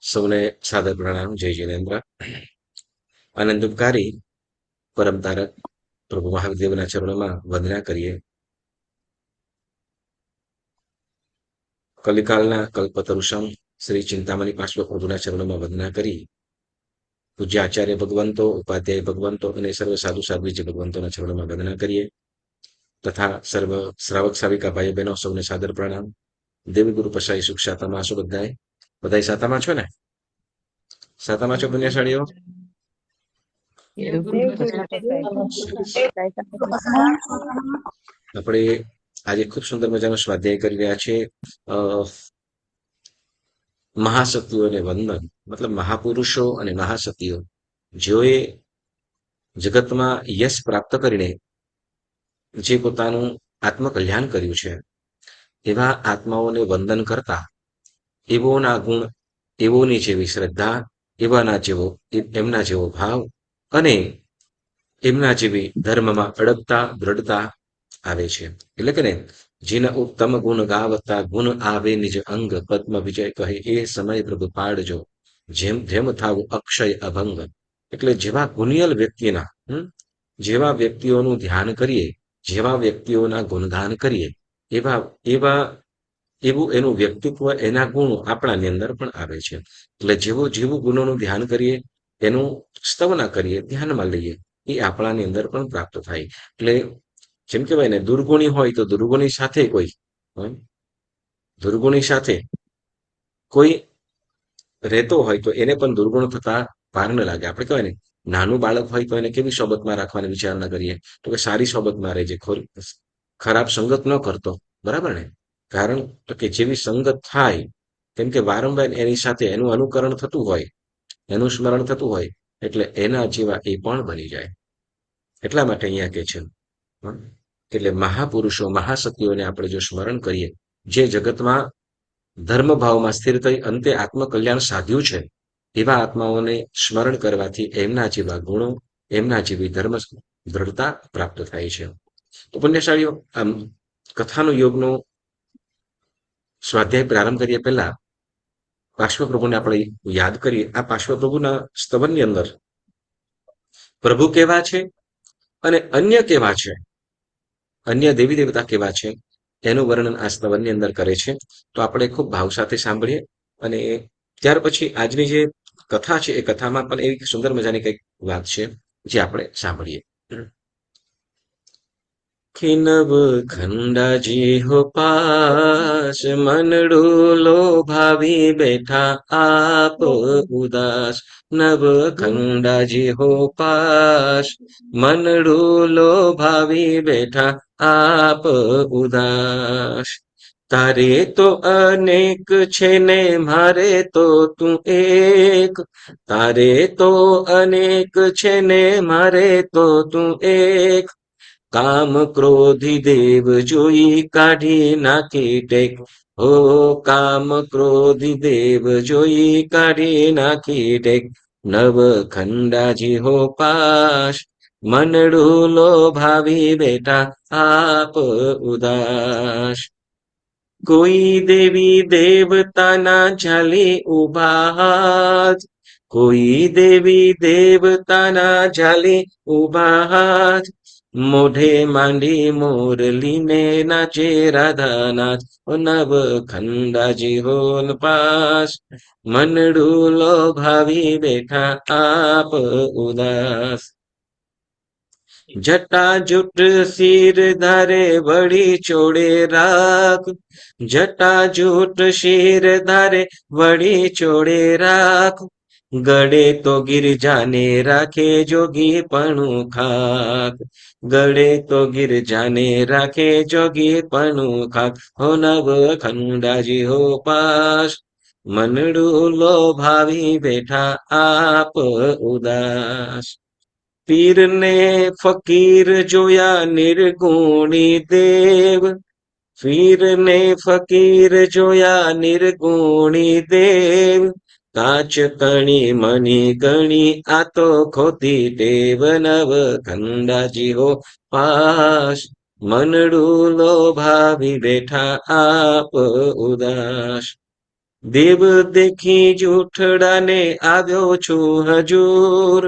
સૌને સાદર પ્રણામ. જય જિનેન્દ્ર. આનંદકારી પરમ તારક પ્રભુ મહાદેવના ચરણોમાં વંદના કરીએ. કલિકાલના કલ્પતરુષમ શ્રી ચિંતામણી પાર્શ્વ પ્રભુના ચરણોમાં વંદના કરી પૂજ્ય આચાર્ય ભગવંતો, ઉપાધ્યાય ભગવંતો અને સર્વ સાધુ સાધ્વીજી ભગવંતોના ચરણોમાં વંદના કરીએ. તથા સર્વ શ્રાવક શ્રાવિકા ભાઈ બહેનો સૌને સાદર પ્રણામ. દેવગુરુ પશાઈ સુખ શાતામાં છો બધાય? બધાય સાતામાં છો ને? સાતામાં છો પુણ્યશાળીઓ? આપણે આજે ખૂબ સુંદર મજાનો સ્વાધ્યાય કરી રહ્યા છે. મહાસતીઓને વંદન, મતલબ મહાપુરુષો અને મહાસતીઓ જેઓએ જગતમાં યશ પ્રાપ્ત કરીને જે પોતાનું આત્મકલ્યાણ કર્યું છે એવા આત્માઓને વંદન કરતા એવોના ગુણ, એવોની જેવી શ્રદ્ધા, એમના જેવો ભાવ અને એમના જેવી ધર્મમાં અડગતા દ્રઢતા આવે છે. એટલે કે ને, જેના ઉત્તમ ગુણ ગાવતા ગુણ આવે નિજ અંગ, પદ્મ વિજય કહે એ સમય પ્રભુ પાડજો, જેમ જેમ થાવું અક્ષય અભંગ. એટલે જેવા ગુણિયલ વ્યક્તિના જેવા વ્યક્તિઓનું ધ્યાન કરીએ, જેવા વ્યક્તિઓના ગુણગાન કરીએ, એવું એનું વ્યક્તિત્વ, એના ગુણો આપણાની અંદર પણ આવે છે. એટલે જેવું ગુણોનું ધ્યાન કરીએ, એનું સ્તવના કરીએ, ધ્યાનમાં લઈએ, એ આપણાની અંદર પણ પ્રાપ્ત થાય. એટલે જેમ કહેવાય ને, દુર્ગુણી હોય તો દુર્ગુણી સાથે કોઈ રહેતો હોય તો એને પણ દુર્ગુણ થતા વાર ન લાગે. આપણે કહેવાય ને, નાનું બાળક હોય તો એને કેવી સોબતમાં રાખવાની વિચારણા કરીએ? તો કે સારી સોબતમાં રહે છે, ખરાબ સંગત ન કરતો. બરાબર ને? કારણ તો કે જેવી સંગત થાય, કેમ કે વારંવાર એની સાથે એનું અનુકરણ થતું હોય, એનું સ્મરણ થતું હોય, એટલે એના જેવા એ પણ બની જાય. એટલા માટે અહીંયા કે છે એટલે મહાપુરુષો, મહાસતીઓને આપણે જો સ્મરણ કરીએ, જે જગતમાં ધર્મ ભાવમાં સ્થિર થઈ અંતે આત્મકલ્યાણ સાધ્યું છે, એવા આત્માઓને સ્મરણ કરવાથી એમના જેવા ગુણો, એમના જેવી ધર્મ દ્રઢતા પ્રાપ્ત થાય છે. તો પુણ્યશાળીઓ, આમ કથાનો યોગનો સ્વાધ્યાય પ્રારંભ કરીએ પહેલા પાર્શ્વપ્રભુને આપણે યાદ કરીએ. આ પાર્શ્વપ્રભુના સ્તવનની અંદર પ્રભુ કેવા છે અને અન્ય કેવા છે, અન્ય દેવી દેવતા કેવા છે, એનું વર્ણન આ સ્તવનની અંદર કરે છે. તો આપણે ખૂબ ભાવ સાથે સાંભળીએ અને ત્યાર પછી આજની જે કથા છે એ કથામાં પણ એવી સુંદર મજાની કંઈક વાત છે જે આપણે સાંભળીએ. નવ ખંડાજી હો પાસ, મનડું લોભાવી બેઠા આપ ઉદાસ. નવ ખંડાજી હો પાસ, મનડું લોભાવી બેઠા આપ ઉદાસ. તારે તો અનેક છે ને મારે તો તું એક, તારે તો અનેક છે ને મારે તો તું એક. કામ ક્રોધી દેવ જોઈ કાઢી નાખી ટેક, હો કામ ક્રોધી દેવ જોઈ કાઢી નાખી ટેક. નવ ખંડાજી હો પાસ, મનડું લોભાવી બેઠા આપ ઉદાસ. કોઈ દેવી દેવતાના ઝાલી ઉભા હાથ, કોઈ દેવી દેવતાના ઝાલી ઉભા હાથ. મોઢે માંડી મોરલીને નાચે રાધાનાથ. નવ ખંડાજી હોલ પાસ, મનડું લોભાવી બેઠા આપ ઉદાસ. જટાજુટ શિર ધારે વળી ચોડે રાખ, જટાજુટ શિર ધારે વળી ચોડે રાખ. ગળે તો ગિરજાને રાખે જોગી પણું ખાક, ગળે તો ગિરજાને રાખે જોગી પણું ખાક. હો નવ ખંડાજી હો પાસ, મનડું લોભાવી બેઠા આપ ઉદાસ. પીરને ફકીર જોયા નિર્ગુણી દેવ, પીરને ફકીર જોયા નિર્ગુણી દેવ. કાચ કણી મની ગણી આ તો ખોટી ટેવ. નવ ખંડાજી હો પાસ, મનડું લોભાવી બેઠા આપ ઉદાસ. દેવ દેખી જૂઠડાને આવ્યો છું હજૂર.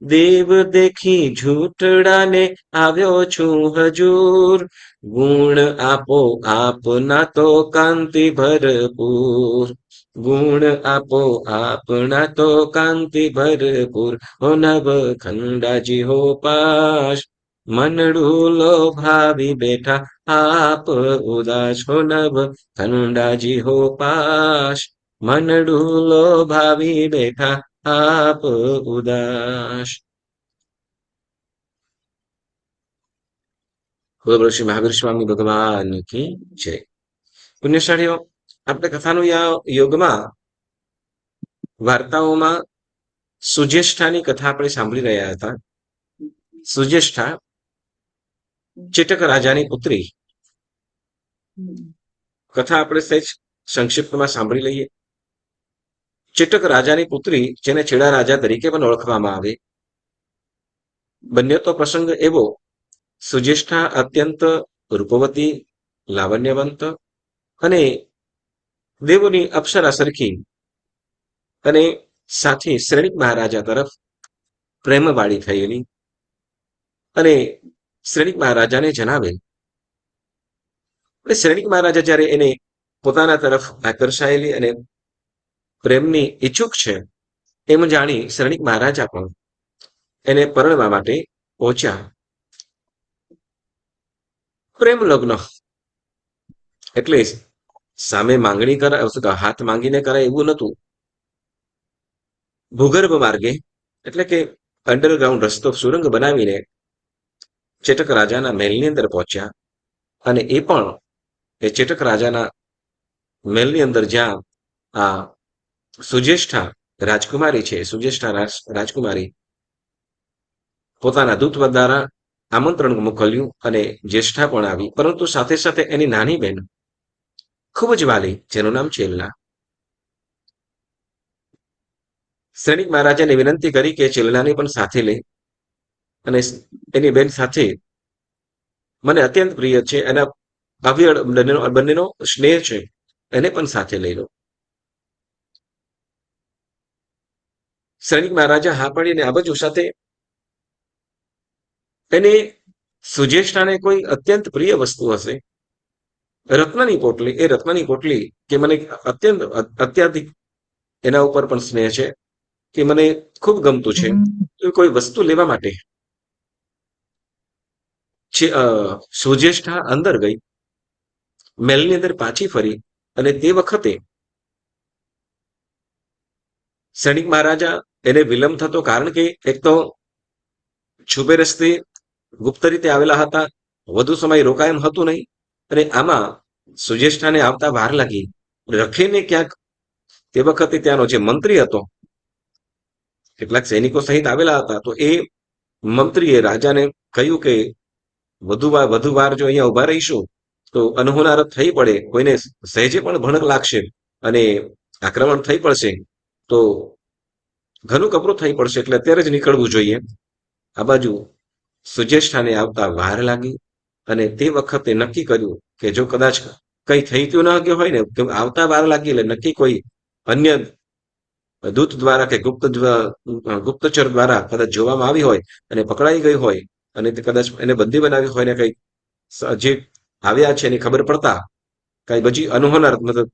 દેવ દેખી જૂઠડાને આવ્યો છું હજૂર. ગુણ આપો આપના તો કાંતિ ભરપૂર. ગુણ આપો આપના તો કાંતિ ભરપૂર. હો નભ ખંડાજી હો પાશ. મનડું લોભાવી બેઠા આપ ઉદાસ. હો નભ ખંડાજી હો પાશ. મનડું લોભાવી બેઠા આપ ઉદાસ. બોલો બોલો શ્રી મહાવીર સ્વામી ભગવાન કી જય. પુણ્યશાળીઓ, આપણે કથાનું યોગમાં વાર્તાઓમાં સુજેષ્ઠાની કથા આપણે સાંભળી રહ્યા હતા. સુજેષ્ઠા ચેટક રાજાની પુત્રી. કથા આપણે સહેજ સંક્ષિપ્તમાં સાંભળી લઈએ. ચેટક રાજાની પુત્રી, જેને ચેડા રાજા તરીકે પણ ઓળખવામાં આવે, બન્યો તો પ્રસંગ એવો. સુજેષ્ઠા અત્યંત રૂપવતી, લાવણ્યવંત અને દેવોની અપ્સરા સરખી અને સાથે શ્રેણિક મહારાજા તરફ પ્રેમવાળી થયેલી અને શ્રેણિક મહારાજાને જણાવે. શ્રેણિક મહારાજા જ્યારે એને પોતાના તરફ આકર્ષાયેલી અને પ્રેમની ઈચ્છુક છે એમ જાણી શ્રેણિક મહારાજા પણ એને પરણવા માટે પહોંચ્યા. પ્રેમ લગ્ન એટલે સામે માંગણી કરાય, હાથ માંગીને કરાય એવું નહોતું. ભૂગર્ભ માર્ગે એટલે કે અંડરગ્રાઉન્ડ રસ્તો, સુરંગ બનાવીને ચેટક રાજાના મહેલની અંદર પહોંચ્યા. અને એ પણ એ ચેટક રાજાના મહેલની અંદર જ્યાં આ સુજેષ્ઠા રાજકુમારી છે, સુજેષ્ઠા રાજકુમારી પોતાના દૂત દ્વારા આમંત્રણ મોકલ્યું અને જ્યેષ્ઠા પણ આવી, પરંતુ સાથે સાથે એની નાની બહેન ખૂબ જ વાલી, જેનું નામ ચેલના. શ્રેણિક મહારાજાને વિનંતી કરી કે ચેલનાને પણ સાથે લે અને એની બેન સાથે મને અત્યંત પ્રિય છે, એના અવિયળ બંનેનો સ્નેહ છે, એને પણ સાથે લઈ લો. શ્રેણિક મહારાજા હા પાડીને આ બાજુ સાથે એને સુજેષ્ઠાને કોઈ અત્યંત પ્રિય વસ્તુ હશે, રત્નની પોટલી. એ રત્નની પોટલી કે મને અત્યંત અત્યાધિક એના ઉપર પણ સ્નેહ છે કે મને ખૂબ ગમતું છે, તો કોઈ વસ્તુ લેવા માટે સુજેષ્ઠા અંદર ગઈ, મહેલની અંદર પાછી ફરી અને તે વખતે શ્રેણિક મહારાજા એને વિલંબ થતો, કારણ કે એક તો છુપે રસ્તે ગુપ્ત રીતે આવેલા હતા, વધુ સમય રોકાય એમ હતું નહીં, અને આમાં સુજેષ્ઠાને આવતા વાર લાગી. રખીને ક્યાંક તે વખતે ત્યાંનો જે મંત્રી હતો, કેટલાક સૈનિકો સહિત આવેલા હતા, તો એ મંત્રીએ રાજાને કહ્યું કે વધુ વાર જો અહીંયા ઉભા રહીશું તો અનહોનારત થઈ પડે, કોઈને સહેજે પણ ભણક લાગશે અને આક્રમણ થઈ પડશે તો ઘણું કપરું થઈ પડશે, એટલે અત્યારે જ નીકળવું જોઈએ. આ બાજુ સુજેષ્ઠાને આવતા વાર લાગી અને તે વખતે નક્કી કર્યું કે જો કદાચ કંઈ થઈ ગયું ન ગયું હોય ને, આવતા વાર લાગી એટલે નક્કી કોઈ અન્ય દૂત દ્વારા કે ગુપ્તચર દ્વારા કદાચ જોવામાં આવી હોય અને પકડાઈ ગઈ હોય અને તે કદાચ એને બંદી બનાવી હોય ને કંઈક જે આવ્યા છે એની ખબર પડતા કઈ બીજી અનહોનારત, મતલબ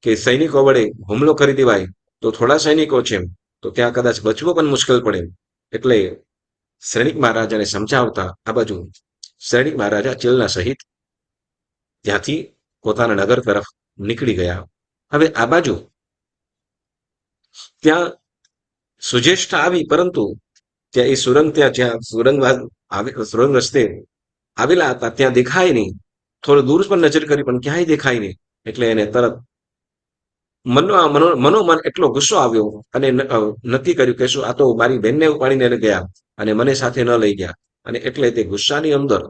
કે સૈનિકો વડે હુમલો કરી દેવાય તો થોડા સૈનિકો છે તો ત્યાં કદાચ બચવું પણ મુશ્કેલ પડે. એટલે શ્રેણિક મહારાજાને સમજાવતા આ બાજુ શ્રેણિક મહારાજા ચેલના સહિત ત્યાંથી પોતાના નગર તરફ નીકળી ગયા. હવે આ બાજુ ત્યાં સુજેષ્ઠા આવી, પરંતુ ત્યાં એ સુરંગ, જ્યાં સુરંગ રસ્તે આવેલા હતા ત્યાં દેખાય નહીં. થોડું દૂર પણ નજર કરી પણ ક્યાંય દેખાય નહીં. એટલે એને તરત મનોમન એટલો ગુસ્સો આવ્યો અને નક્કી કર્યું કે શું આ તો મારી બહેનને ઉપાડીને ગયા અને મને સાથે ન લઈ ગયા. અને એટલે તે ગુસ્સાની અંદર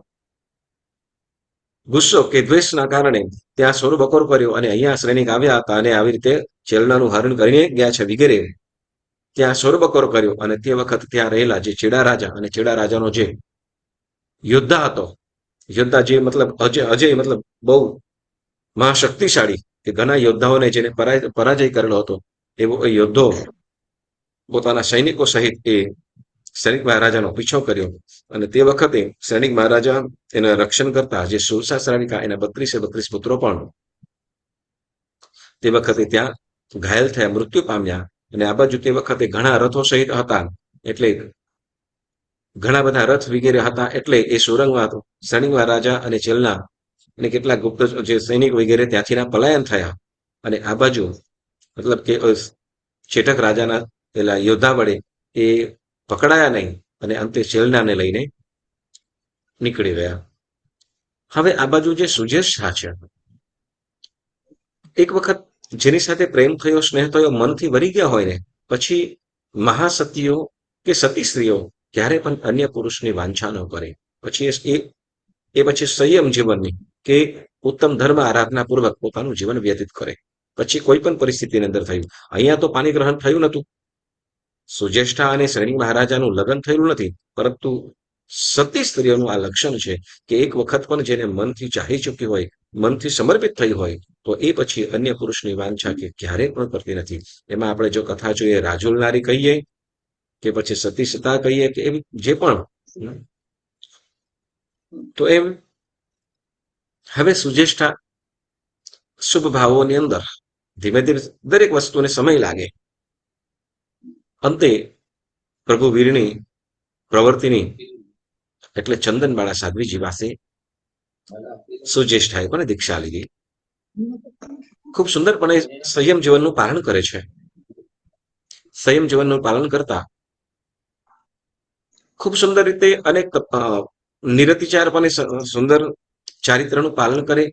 ગુસ્સો કે દ્વેષના કારણે ત્યાં સોર બકોર કર્યો અને અહીંયા શ્રેણિક આવ્યા હતા અને આવી રીતે ચેલનાનું હરણ કરીને ગયા છે વગેરે ત્યાં સોર બકોર કર્યો. અને તે વખત ત્યાં રહેલા જે ચેડા રાજા અને ચેડા રાજાનો જે યોદ્ધા હતો, યોદ્ધા જે મતલબ અજય મતલબ બહુ મહાશક્તિશાળી કે ઘણા યોદ્ધાઓને જેને પરાજય કરેલો હતો એવો એ યોદ્ધો પોતાના સૈનિકો સહિત એ સૈનિક મહારાજાનો પીછો કર્યો અને તે વખતે સૈનિક મહારાજા એના રક્ષણ કરતા જે સુરસા શ્રાવિકા એના 32 પુત્રો પણ તે વખતે ત્યાં ઘાયલ થયા, મૃત્યુ પામ્યા. અને આ બાજુ તે વખતે ઘણા રથો સહિત હતા, એટલે ઘણા બધા રથ વગેરે હતા, એટલે એ સુરંગમાં સૈનિક મહારાજા અને ચેલના અને કેટલાક ગુપ્ત જે સૈનિક વગેરે ત્યાંથી પલાયન થયા. અને આ બાજુ મતલબ કે ચેટક રાજાના પેલા યોદ્ધા વડે એ પકડાયા નહીં અને અંતે ચેલનાને લઈને નીકળી ગયા. હવે આ બાજુ જે સુજેશ શાહ છે, એક વખત જેની સાથે પ્રેમ થયો, સ્નેહ થયો, મનથી વરી ગયા હોય ને, પછી મહાસતીઓ કે સતી સ્ત્રીઓ ક્યારે પણ અન્ય પુરુષની વાંછા ન કરે. પછી પછી સંયમ જીવનની કે ઉત્તમ ધર્મ આરાધના પૂર્વક પોતાનું જીવન વ્યતીત કરે. પછી કોઈ પણ પરિસ્થિતિની અંદર થયું. અહીંયા તો પાણી ગ્રહણ થયું નતું, સુજેષ્ઠા અને સૈનિક મહારાજાનું લગ્ન થયેલું નથી, પરંતુ સતી સ્ત્રીઓનું આ લક્ષણ છે કે એક વખત પણ જેને મનથી ચાહી ચૂકી હોય, મનથી સમર્પિત થઈ હોય, તો એ પછી અન્ય પુરુષની વાંછા કે ક્યારેય પણ કરતી નથી. એમાં આપણે જો કથા જોઈએ, રાજુલ નારી કહીએ કે પછી સતી સતા કહીએ કે એવી જે પણ, તો એમ હવે સુજેષ્ઠા શુભ ભાવોની અંદર ધીમે ધીમે દરેક વસ્તુને સમય લાગે. અંતે પ્રભુ વીરની પ્રવૃત્તિની એટલે ચંદનબાળા સાધ્વીજી પાસે સુજેષ્ઠાએ પણ દીક્ષા લીધી. ખૂબ સુંદરપણે સંયમ જીવનનું પાલન કરે છે. સંયમ જીવનનું પાલન કરતા ખૂબ સુંદર રીતે અનેક નિરતિચારપણે સુંદર ચારિત્રનું પાલન કરે,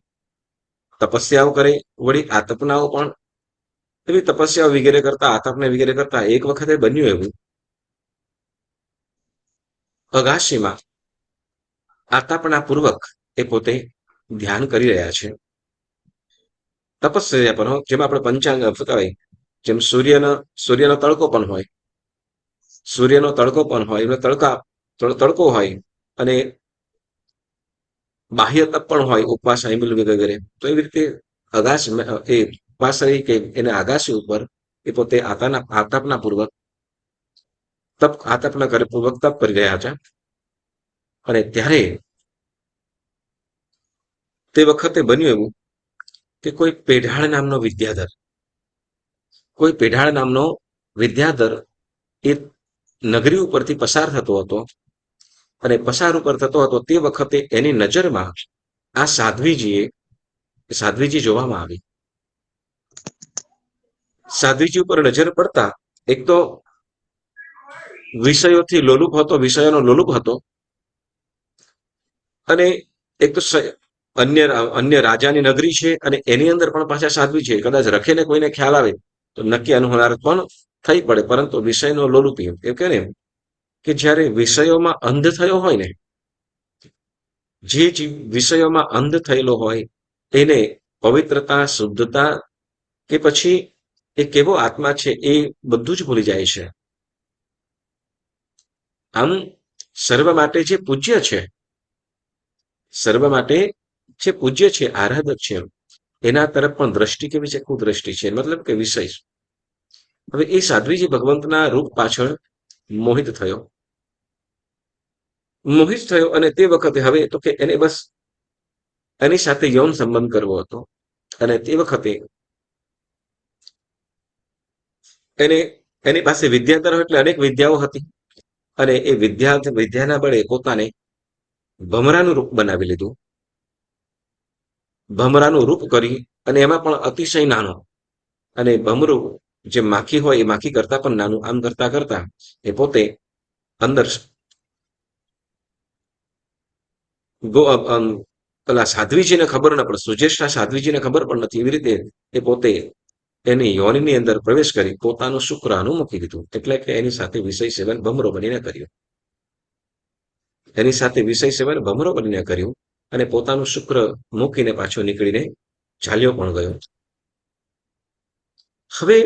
તપસ્યાઓ કરે, વળી આતપનાઓ પણ એવી તપસ્યાઓ વગેરે કરતા, આતપને વગેરે કરતા એક વખતે બન્યું એવું, અગાશીમાં આતાપના પૂર્વક એ પોતે ધ્યાન કરી રહ્યા છે. તપસ્યા પર, જેમ આપણે પંચાંગ કહેવાય, જેમ સૂર્યનો તડકો પણ હોય, સૂર્યનો તડકો પણ હોય, એટલે તડકો હોય અને બાહ્ય તપ પણ હોય, ઉપવાસ આઈમલ વગેરે. તો એવી રીતે અગાશ એ ઉપવાસ રહી કે એને આગાશી ઉપર એ પોતે આતાપના પૂર્વક આતપના કરે પૂર્વક તપ કરી રહ્યા છે. અને ત્યારે તે વખતે બન્યું એવું કે કોઈ પેઢાળ નામનો વિદ્યાધર એ નગરી ઉપરથી પસાર થતો હતો. અને પસાર ઉપર થતો હતો તે વખતે એની નજરમાં આ સાધ્વીજી જોવામાં આવી. સાધ્વીજી ઉપર નજર પડતા એક તો વિષયોથી લોલુપ હતો, વિષયોનો લોલુપ હતો, અને એક તો અન્ય રાજાની નગરી છે અને એની અંદર પણ પાછા સાધ્વી છે. કદાચ રખેને કોઈને ખ્યાલ આવે તો નક્કી અનુહાર પણ થઈ પડે, પરંતુ વિષયનો લોલુપી એ કહે ને કે જ્યારે વિષયોમાં અંધ થયો હોય ને, જે વિષયોમાં અંધ થયેલો હોય એને પવિત્રતા, શુદ્ધતા કે પછી એ કેવો આત્મા છે એ બધું જ ભૂલી જાય છે. આમ સર્વ માટે જે પૂજ્ય છે, સર્વ માટે જે પૂજ્ય છે, આરાધક છે, એના તરફ પણ દ્રષ્ટિ કેવી છે? કુદ્રષ્ટિ છે, મતલબ કે વિષય. હવે એ સાધ્વીજી ભગવંતના રૂપ પાછળ મોહિત થયો અને તે વખતે હવે તો કે એને બસ એની સાથે યૌન સંબંધ કરવો હતો. અને તે વખતે એની પાસે વિદ્યાધર એટલે અનેક વિદ્યાઓ હતી, અને એ વિદ્યાના બળે પોતાને ભમરાનું રૂપ બનાવી લીધું. ભમરાનું રૂપ કરી અને એમાં પણ અતિશય નાનો, અને ભમરું જે માખી હોય એ માખી કરતા પણ નાનું. આમ કરતા કરતા એ પોતે અંદર પેલા સાધ્વીજીને ખબર ન પડે, સુજેષ્ઠા સાધ્વીજીને ખબર પણ નથી. એવી રીતે એ પોતે એની યોનિની અંદર પ્રવેશ કરી પોતાનું શુક્રાણુ મૂકી દીધું. એટલે કે એની સાથે વિષય સેવન ભમરો બનીને કર્યું. એની સાથે વિષય સેવન ભમરો બનીને કર્યું અને પોતાનું શુક્ર મૂકીને પાછો નીકળીને ચાલ્યો પણ ગયો. હવે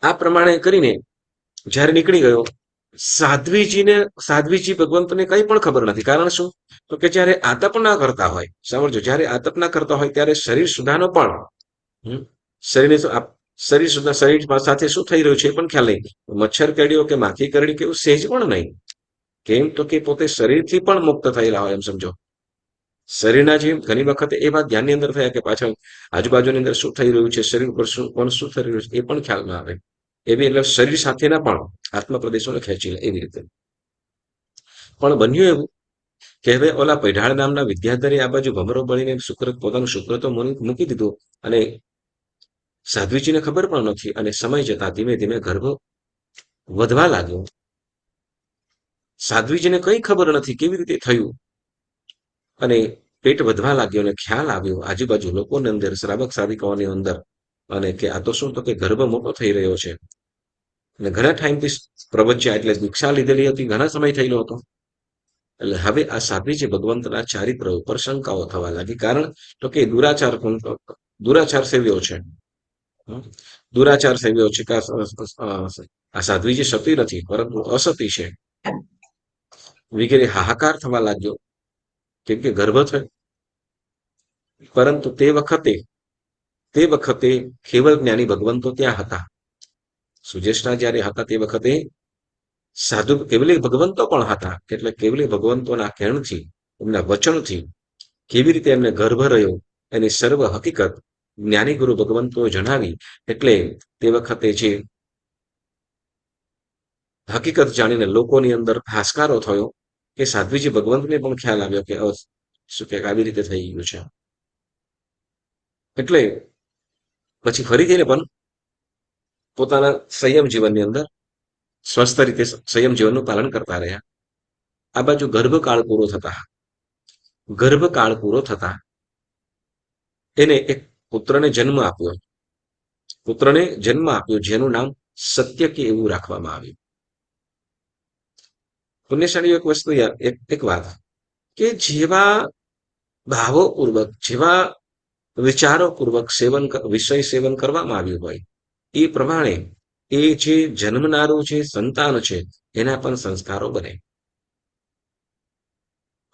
આ પ્રમાણે કરીને જ્યારે નીકળી ગયો સાધ્વીજી ભગવંતને કંઈ પણ ખબર નથી. કારણ શું? તો કે જ્યારે આતપ ના કરતા હોય, સાંભળજો, જ્યારે આતપ ના કરતા હોય ત્યારે શરીર સુધાનો પણ હમ, શરીરને શરીર સુધા શરીર સાથે શું થઈ રહ્યું છે એ પણ ખ્યાલ નહીં. મચ્છર કરડ્યો કે માખી કરડી કે એવું સહેજ પણ નહીં. કેમ? તો કે પોતે શરીરથી પણ મુક્ત થયેલા હોય, એમ સમજો. શરીરના જે ઘણી વખત એ વાત ધ્યાનની અંદર થયા કે પાછળ આજુબાજુની અંદર શું થઈ રહ્યું છે, શરીર ઉપર શું કોણ શું થઈ રહ્યું છે એ પણ ખ્યાલમાં આવે. એવી એટલે શરીર સાથેના પણ આત્મ પ્રદેશોને ખેંચી લે એવી રીતે. પણ બન્યું એવું કે હવે ઓલા પૈઢાળ નામના વિદ્યાધરે આ બાજુ ભમરો બળીને પોતાનું શુક્ર તો મૂકી દીધું, અને સાધ્વીજીને ખબર પણ નથી, અને સમય જતા ધીમે ધીમે ગર્ભ વધવા લાગ્યો. સાધ્વીજીને કઈ ખબર નથી કેવી રીતે થયું, અને પેટ વધવા લાગ્યો, અને ખ્યાલ આવ્યો આજુબાજુ લોકોની અંદર, શ્રાવક શ્રાવિકાઓની અંદર, અને કે આ તો શું, તો કે ગર્ભ મોટો થઈ રહ્યો છે. અને ઘણા ટાઈમથી પ્રવચ્યા, એટલે દીક્ષા લીધેલી હતી, ઘણા સમય થયેલો હતો. એટલે હવે આ સાધ્વીજી ભગવંતના ચારિત્ર ઉપર શંકાઓ થવા લાગી. કારણ તો કે દુરાચાર સેવ્યો છે. દુરાચાર સેવ્યો છે કે આ સાધ્વીજી સતી નથી પરંતુ અસતી છે વગેરે હાહાકાર થવા લાગ્યો, કેમ કે ગર્ભ થયો. પરંતુ તે વખતે કેવળ જ્ઞાની ભગવંતો ત્યાં હતા. સુજેષ્ઠા જ્યારે હતા તે વખતે સાધુ કેવલી ભગવંતો પણ હતા. એટલે કેવલી ભગવંતોના કહેણથી, એમના વચનથી કેવી રીતે એમને ગર્ભ રહ્યો એની સર્વ હકીકત જ્ઞાની ગુરુ ભગવંતો જણાવી. એટલે તે વખતે જે હકીકત જાણીને લોકોની અંદર હાશકારો થયો કે સાધ્વીજી ભગવંતને પણ ખ્યાલ આવ્યો કે શું કે આવી રીતે થઈ ગયું છે. એટલે પછી ફરીથી પણ પોતાના સંયમ જીવનની અંદર સ્વસ્થ રીતે સંયમ જીવનનું પાલન કરતા રહ્યા. આ બાજુ ગર્ભકાળ પૂરો થતા એને એક પુત્રને જન્મ આપ્યો જેનું નામ સત્યકી એવું રાખવામાં આવ્યું. પુણ્યશાળીઓ એક વસ્તુ એક વાત કે જેવા ભાવોપૂર્વક, જેવા વિચારોપૂર્વક વિષય સેવન કરવામાં આવ્યું હોય એ પ્રમાણે એ જે જન્મનારું જે સંતાન છે એના પણ સંસ્કારો બને.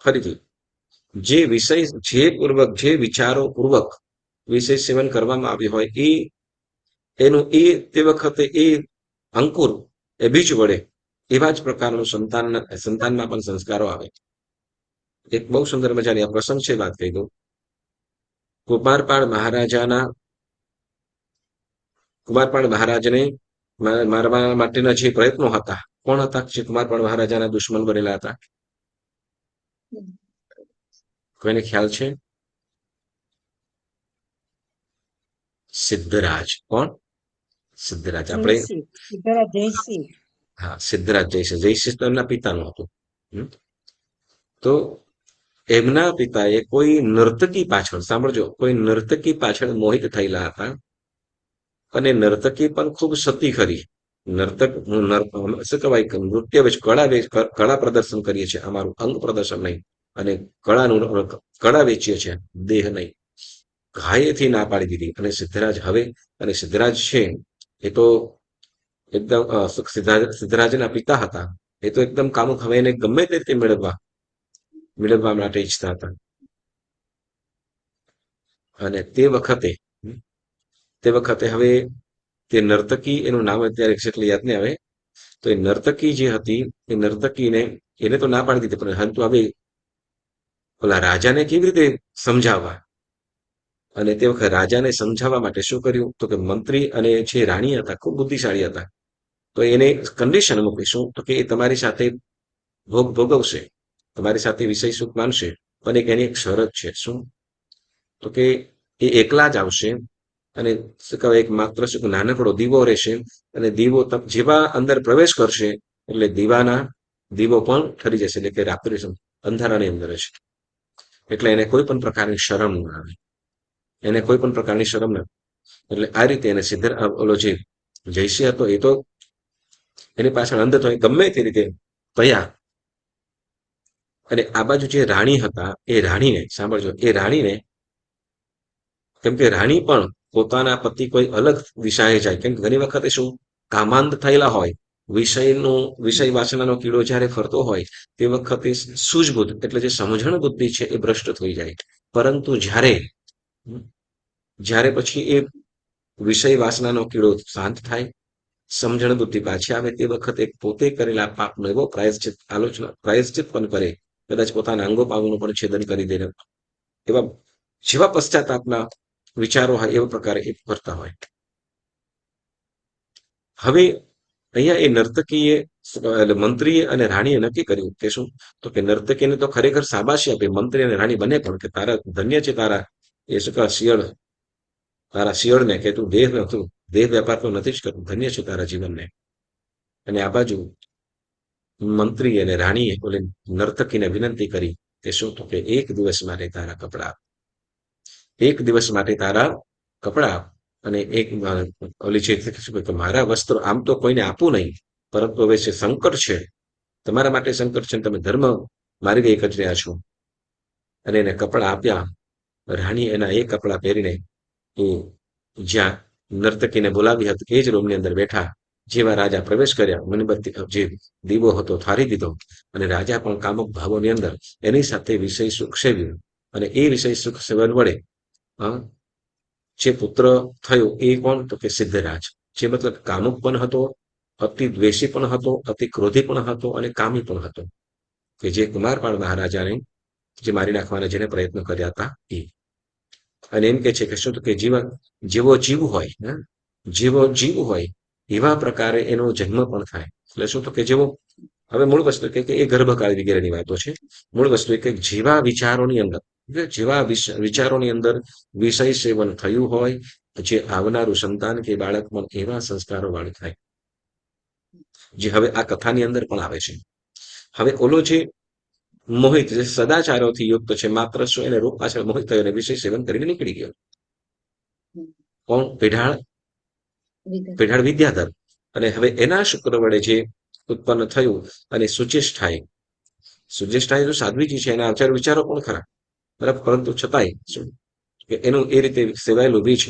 ફરીથી, જે વિચારો પૂર્વક વિષય સેવન કરવામાં આવ્યું હોય તે વખતે એ અંકુર, એ બીજ વડે એવા જ પ્રકારનું સંતાનમાં પણ સંસ્કારો આવે. એક બહુ સુંદર મજાની આ પ્રસંગ છે, વાત કહી દઉં. કુમારપાળ મહારાજને મારવા માટેના જે પ્રયત્નો હતા, કોણ હતા જે કુમારપાળ મહારાજાના દુશ્મન બનેલા હતા? કોઈને ખ્યાલ છે? સિદ્ધરાજ. કોણ? સિદ્ધરાજ. આપણે હા, સિદ્ધરાજ જયસિંહ તો એમના પિતાનું હતું. તો એમના પિતાએ કોઈ નર્તકી પાછળ, સાંભળજો, કોઈ નર્તકી પાછળ મોહિત થયેલા હતા. અને નર્તકી પણ ખૂબ સતી ખરી. શું કહેવાય, નૃત્ય કળા પ્રદર્શન કરીએ છીએ, અમારું અંગ પ્રદર્શન નહીં, અને કળા વેચીએ છીએ, દેહ નહીં. ઘાયેથી ના પાડી દીધી. અને સિદ્ધરાજ છે એ તો એકદમ સિદ્ધરાજના પિતા હતા. એ તો એકદમ કામુક, હવે એને ગમે તે રીતે મેળવવા માટે ઈચ્છતા હતા. અને તે વખતે હવે તે નર્તકી, એનું નામ અત્યારે એક્ઝેક્ટલી યાદ નહીં આવે, તો એ નર્તકી જે હતી એ નર્તકીને એને તો ના પાડી દીધી, પરંતુ હવે ઓલા રાજાને કેવી રીતે સમજાવવા. અને તે વખતે રાજાને સમજાવવા માટે શું કર્યું, તો કે મંત્રી અને જે રાણી હતા ખૂબ બુદ્ધિશાળી હતા. તો એને કન્ડિશન મૂકીશું, તો કે એ તમારી સાથે ભોગવશે, તમારી સાથે વિષય સુખ માનશે, પણ એની એક શરત છે. શું? તો કે એ એકલા જ આવશે, અને શું કહેવાય, એક માત્ર શું નાનકડો દીવો રહેશે, અને દીવો જેવા અંદર પ્રવેશ કરશે એટલે દીવો પણ ઠરી જશે, એટલે કે રાત્રિ અંધારાની અંદર છે. એટલે એને કોઈ પણ પ્રકારની શરમ ના આવે, એટલે આ રીતે એને ઓલો જે જયસિંહ હતો એ તો એની પાછળ અંધ તો ગમે તે રીતે તૈયાર. અને આ બાજુ જે રાણી હતા એ રાણીને, સાંભળજો, કેમ કે રાણી પણ પોતાના પતિ કોઈ અલગ દિશાએ જાય, કેમ કે ઘણી વખતે શું કામાંત થયેલા હોય, વિષય વાસનાનો કીડો જ્યારે ફરતો હોય તે વખતે સૂઝબૂઝ એટલે જે સમજણ બુદ્ધિ છે એ ભ્રષ્ટ થઈ જાય. પરંતુ જ્યારે પછી એ વિષય વાસનાનો કીડો શાંત થાય, સમજણ બુદ્ધિ પાછી આવે, તે વખતે પોતે કરેલા પાપનો એવો પ્રાયશ્ચિત પણ કરે, કદાચ પોતાના અંગો પાંગોનું પણ છેદન કરી દે, એવા જેવા પશ્ચાતાપના વિચારો હોય એવા પ્રકારે એ કરતા હોય. હવે અહીંયા એ નર્તકીએ એટલે મંત્રીએ અને રાણીએ નક્કી કર્યું કે શું, તો કે નર્તકીને તો ખરેખર શાબાશી આપી, મંત્રી અને રાણી બને પણ, કે તારા ધન્ય છે તારા એ શું કહે તારા શિયળને, કે તું દેહ વેપાર તો નથી જ કરતું, ધન્ય છે તારા જીવનને. અને આ બાજુ મંત્રી અને રાણીએ ઓલી નર્તકીને વિનંતી કરી કે શું, તો કે એક દિવસ માટે તારા કપડા અને એક ઓલી છે મારા વસ્ત્રો આમ તો કોઈને આપવું નહીં, પરંતુ હવે છે સંકટ છે, તમારા માટે સંકટ છે, તમે ધર્મ માર્ગે કરી રહ્યા છો. અને એને કપડા આપ્યા. રાણી એના એ કપડા પહેરીને એ જ્યાં નર્તકીને બોલાવી હતી એ જ રૂમની અંદર બેઠા. જેવા રાજા પ્રવેશ કર્યા, મીણબત્તી જે દીવો હતો થારી દીધો, અને રાજા પણ કામક ભાવોની અંદર એની સાથે વિષય સુખ સેવ્યું. અને એ વિષય સુખ સેવન વડે જે પુત્ર થયો એ કોણ, તો કે સિદ્ધરાજ, જે મતલબ કામુક પણ હતો, અતિ દ્વેષી પણ હતો, અતિ ક્રોધી પણ હતો, અને કામી પણ હતો, કે જે કુમારપાળ મહારાજાને જે મારી નાખવાના જેને પ્રયત્ન કર્યા હતા એ. અને એમ કે છે કે શું, તો કે જેવો જીવ હોય એવા પ્રકારે એનો જન્મ પણ થાય. એટલે શું, તો કે જેવો હવે મૂળ વસ્તુ કે એ ગર્ભકાળ વગેરેની વાતો છે. મૂળ વસ્તુ કે જેવા વિચારોની અંદર વિષય સેવન થયું હોય, જે આવનારું સંતાન કે બાળક પણ એવા સંસ્કારો વાળું થાય, જે હવે આ કથાની અંદર પણ આવે છે. હવે ઓલો જે મોહિત, જે સદાચારોથી યુક્ત છે, માત્ર શું એને રૂપ પાછળ મોહિત થયો અને વિષય સેવન કરીને નીકળી ગયો. કોણ? પેઢાળ વિદ્યાધર. અને હવે એના શુક્ર વડે જે ઉત્પન્ન થયું, અને સુજેષ્ઠાએ તો સાધ્વીજી છે, એના આચાર વિચારો પણ ખરા, બરાબર, પરંતુ છતાંય શું કે એનું એ રીતે સેવાયેલું બીજ,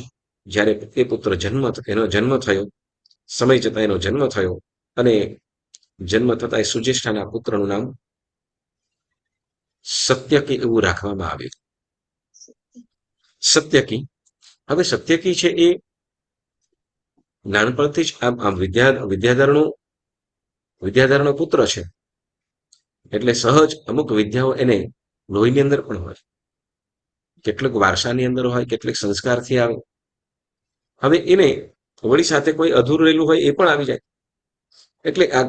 જ્યારે એ પુત્ર એનો જન્મ થયો, સમય જતા એનો જન્મ થયો, અને જન્મ થતા એ સુજેષ્ઠાના પુત્રનું નામ સત્યકી એવું રાખવામાં આવ્યું. સત્યકી. હવે સત્યકી છે એ નાનપણથી જ આમ વિદ્યાધરનો પુત્ર છે, એટલે સહજ અમુક વિદ્યાઓ એને લોહીની અંદર પણ હોય, કેટલીક વારસાની અંદર હોય, કેટલીક સંસ્કારથી આવે. હવે એને વળી સાથે કોઈ અધૂરું રહેલું હોય એ પણ આવી જાય. એટલે આ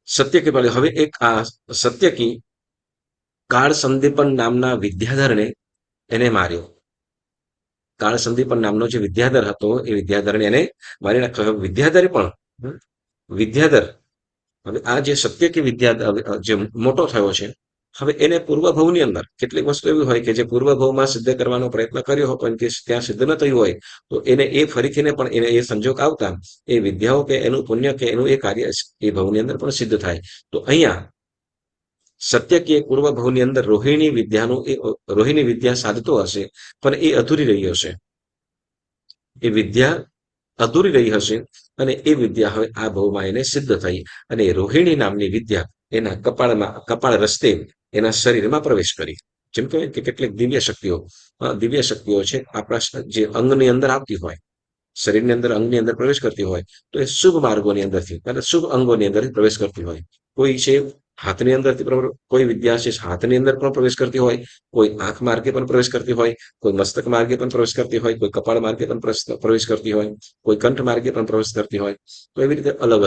સત્યકી પડે. હવે એક આ સત્યકી કાળ સંદીપન નામના વિદ્યાધરને એને માર્યો. કાળ સંદીપન નામનો જે વિદ્યાધર હતો એ વિદ્યાધરને એને મારી નાખ્યો. વિદ્યાધર હવે આ જે સત્યકી જે મોટો થયો છે, હવે એને પૂર્વભવની અંદર કેટલીક વસ્તુ એવી હોય કે જે પૂર્વભવમાં સિદ્ધ કરવાનો પ્રયત્ન કર્યો હોય પણ કે ત્યાં સિદ્ધ ન થયું હોય, તો એને એ ફરીથીને પણ એને એ સંજોગ આવતા એ વિદ્યાઓ કે એનું પુણ્ય કે એનું એ કાર્ય એ ભવની અંદર પણ સિદ્ધ થાય. તો અહીંયા સત્યકી પૂર્વ ભવની અંદર રોહિણી વિદ્યા સાધતો હશે, પણ એ અધૂરી રહી હશે. એ વિદ્યા અધૂરી રહી હશે, અને એ વિદ્યા હવે આ ભવમાં એને સિદ્ધ થઈ, અને રોહિણી નામની વિદ્યા એના કપાળ રસ્તે એના શરીરમાં પ્રવેશ કરી. જેમ કહેવાય કે કેટલીક દિવ્ય શક્તિઓ છે આપણા જે અંગની અંદર આવતી હોય, શરીરની અંદર અંગની અંદર પ્રવેશ કરતી હોય, તો એ શુભ માર્ગોની અંદરથી શુભ અંગોની અંદર પ્રવેશ કરતી હોય. કોઈ છે હાથની અંદરથી, કોઈ વિદ્યા છે હાથની અંદર પણ પ્રવેશ કરતી હોય, કોઈ આંખ માર્ગે પણ પ્રવેશ કરતી હોય, કોઈ મસ્તક માર્ગે પણ પ્રવેશ કરતી હોય, કોઈ કપાળ માર્ગે પણ પ્રવેશ કરતી હોય, કોઈ કંઠ માર્ગે પણ પ્રવેશ કરતી હોય. તો એવી રીતે અલગ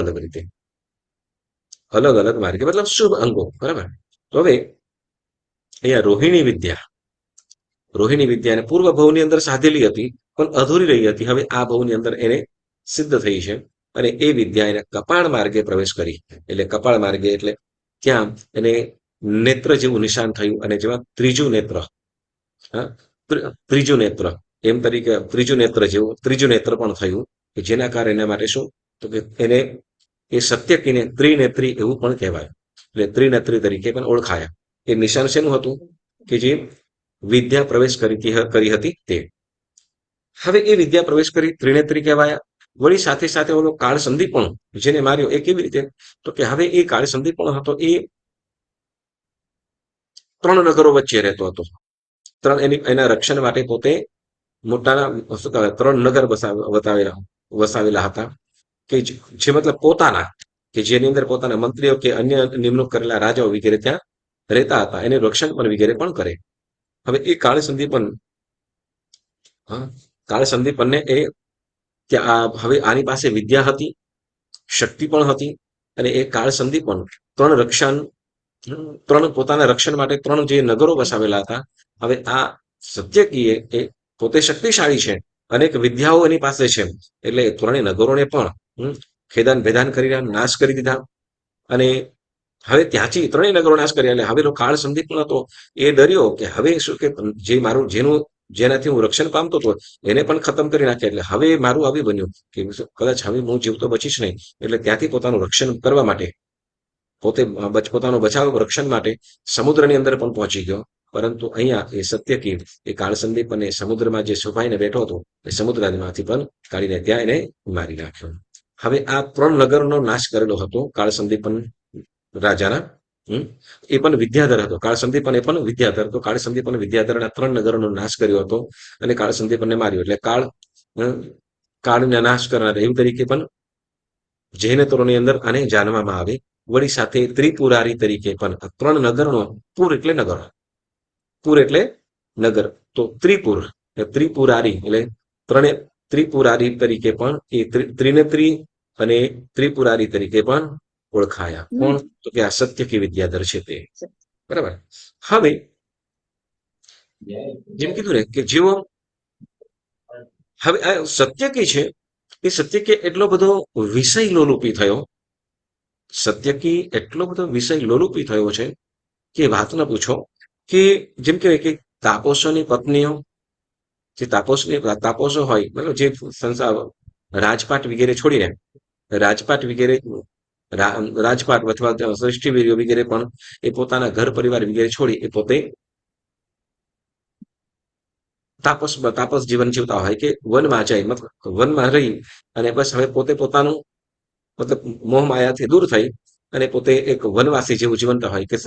અલગ માર્ગે મતલબ શુભ અંગો, બરાબર. તો હવે અહીંયા રોહિણી વિદ્યાને પૂર્વ ભવની અંદર સાધેલી હતી પણ અધૂરી રહી હતી. હવે આ ભવની અંદર એને સિદ્ધ થઈ છે, અને એ વિદ્યા એને કપાળ માર્ગે પ્રવેશ કરી. એટલે કપાળ માર્ગે એટલે ત્યાં એને નેત્ર જેવું નિશાન થયું, અને જેમાં ત્રીજું નેત્ર એમ તરીકે ત્રીજું નેત્ર પણ થયું, કે જેના કારણે માટે શું, તો કે એને એ સત્યકીને ત્રિનેત્રી એવું પણ કહેવાય, એટલે ત્રિનેત્રી તરીકે પણ ઓળખાયા. એ નિશાન શેનું હતું, કે જે વિદ્યા પ્રવેશ કરી હતી તે. હવે એ વિદ્યા પ્રવેશ કરી ત્રિનેત્રી કહેવાયા. વળી સાથે સાથે ઓલો કાળ સંદીપણો જેને માર્યો એ કેવી રીતે? તો કે હવે એ કાળ સંદીપણો હતો એ 3 નગરો વચ્ચે રહેતો હતો. 3 એના રક્ષણ માટે પોતે મોટાના શું કહેવાય 3 નગર વસાવેલા હતા કે જે મતલબ પોતાના, કે જેની અંદર પોતાના મંત્રીઓ કે અન્ય નિમણૂક કરેલા રાજાઓ વગેરે ત્યાં રહેતા હતા. એનું રક્ષણ પણ વગેરે પણ કરે. હવે એ કાળ સંદીપન, હા, કાળ સંદીપનને એ કે હવે આની પાસે વિદ્યા હતી, શક્તિ પણ હતી, અને એ કાળ સંદીપન 3 રક્ષણ 3 પોતાના રક્ષણ માટે 3 જે નગરો વસાવેલા હતા. હવે આ સત્યકીએ એ પોતે શક્તિશાળી છે, અનેક વિદ્યાઓ એની પાસે છે, એટલે 3 નગરોને પણ ખેદાન ભેદાન કરીને નાશ કરી દીધા. અને હવે ત્યાંથી 3 નગરો નાશ કર્યા. એટલે હવે કાળ સંદીપ હતો એ ડર્યો કે હવે શું કે જે મારું જેનાથી હું રક્ષણ પામતો હતો એને પણ ખતમ કરી નાખ્યા. એટલે હવે મારું આવી બન્યું કે કદાચ હવે હું જીવતો બચીશ નહીં. એટલે ત્યાંથી પોતાનું રક્ષણ કરવા માટે પોતે પોતાનો બચાવ રક્ષણ માટે સમુદ્રની અંદર પણ પહોંચી ગયો. પરંતુ અહીંયા એ સત્યકી એ કાળ સંદીપ અને સમુદ્રમાં જે છુપાઈને બેઠો હતો એ સમુદ્રમાંથી પણ કાઢીને ત્યાં એને મારી નાખ્યો. હવે આ 3 નગરનો નાશ કરેલો હતો કાળ સંદીપન રાજાના. એ પણ વિદ્યાધર હતો. કાળ સંદીપન એ પણ વિદ્યાધર હતો. કાળ સંદીપન વિદ્યાધરના 3 નગરોનો નાશ કર્યો હતો અને કાળ સંદીપનને માર્યો. એટલે કાળને નાશ કરનાર એવી તરીકે પણ જૈન તરોની અંદર આને જાણવામાં આવે. વળી સાથે ત્રિપુરારી તરીકે પણ 3 નગરનો, પુર એટલે નગર, પુર એટલે નગર, તો ત્રિપુર ત્રિપુરારી એટલે 3 ત્રિપુરારી તરીકે પણ એ ત્રિનેત્રી અને ત્રિપુરારી તરીકે પણ ઓળખાયા. કોણ? તો કે આ સત્યકી વિદ્યાધર છે તે. બરાબર. હવે જેમ કીધું ને કે જેવો હવે આ સત્યકી છે એ સત્યકી એટલો બધો વિષય લોલુપી થયો, સત્યકી એટલો બધો વિષય લોલુપી થયો છે કે વાત ન પૂછો. કે જેમ કહેવાય કે તાપસોની પત્નીઓ, જે તાપસો હોય મતલબ જે સંસાર રાજપાટ વગેરે છોડીને રાજપાટ વગેરે રાજપાટ અથવા સૃષ્ટિવીર્યો વગેરે પણ એ પોતાના ઘર પરિવાર વગેરે છોડી એ પોતે તાપસ જીવન જીવતા હોય કે વનમાં જાય, મતલબ વનમાં રહી અને બસ હવે પોતે પોતાનું મતલબ મોહ માયાથી દૂર થઈ અને પોતે એક વનવાસી જેવું જીવનતા હોય કે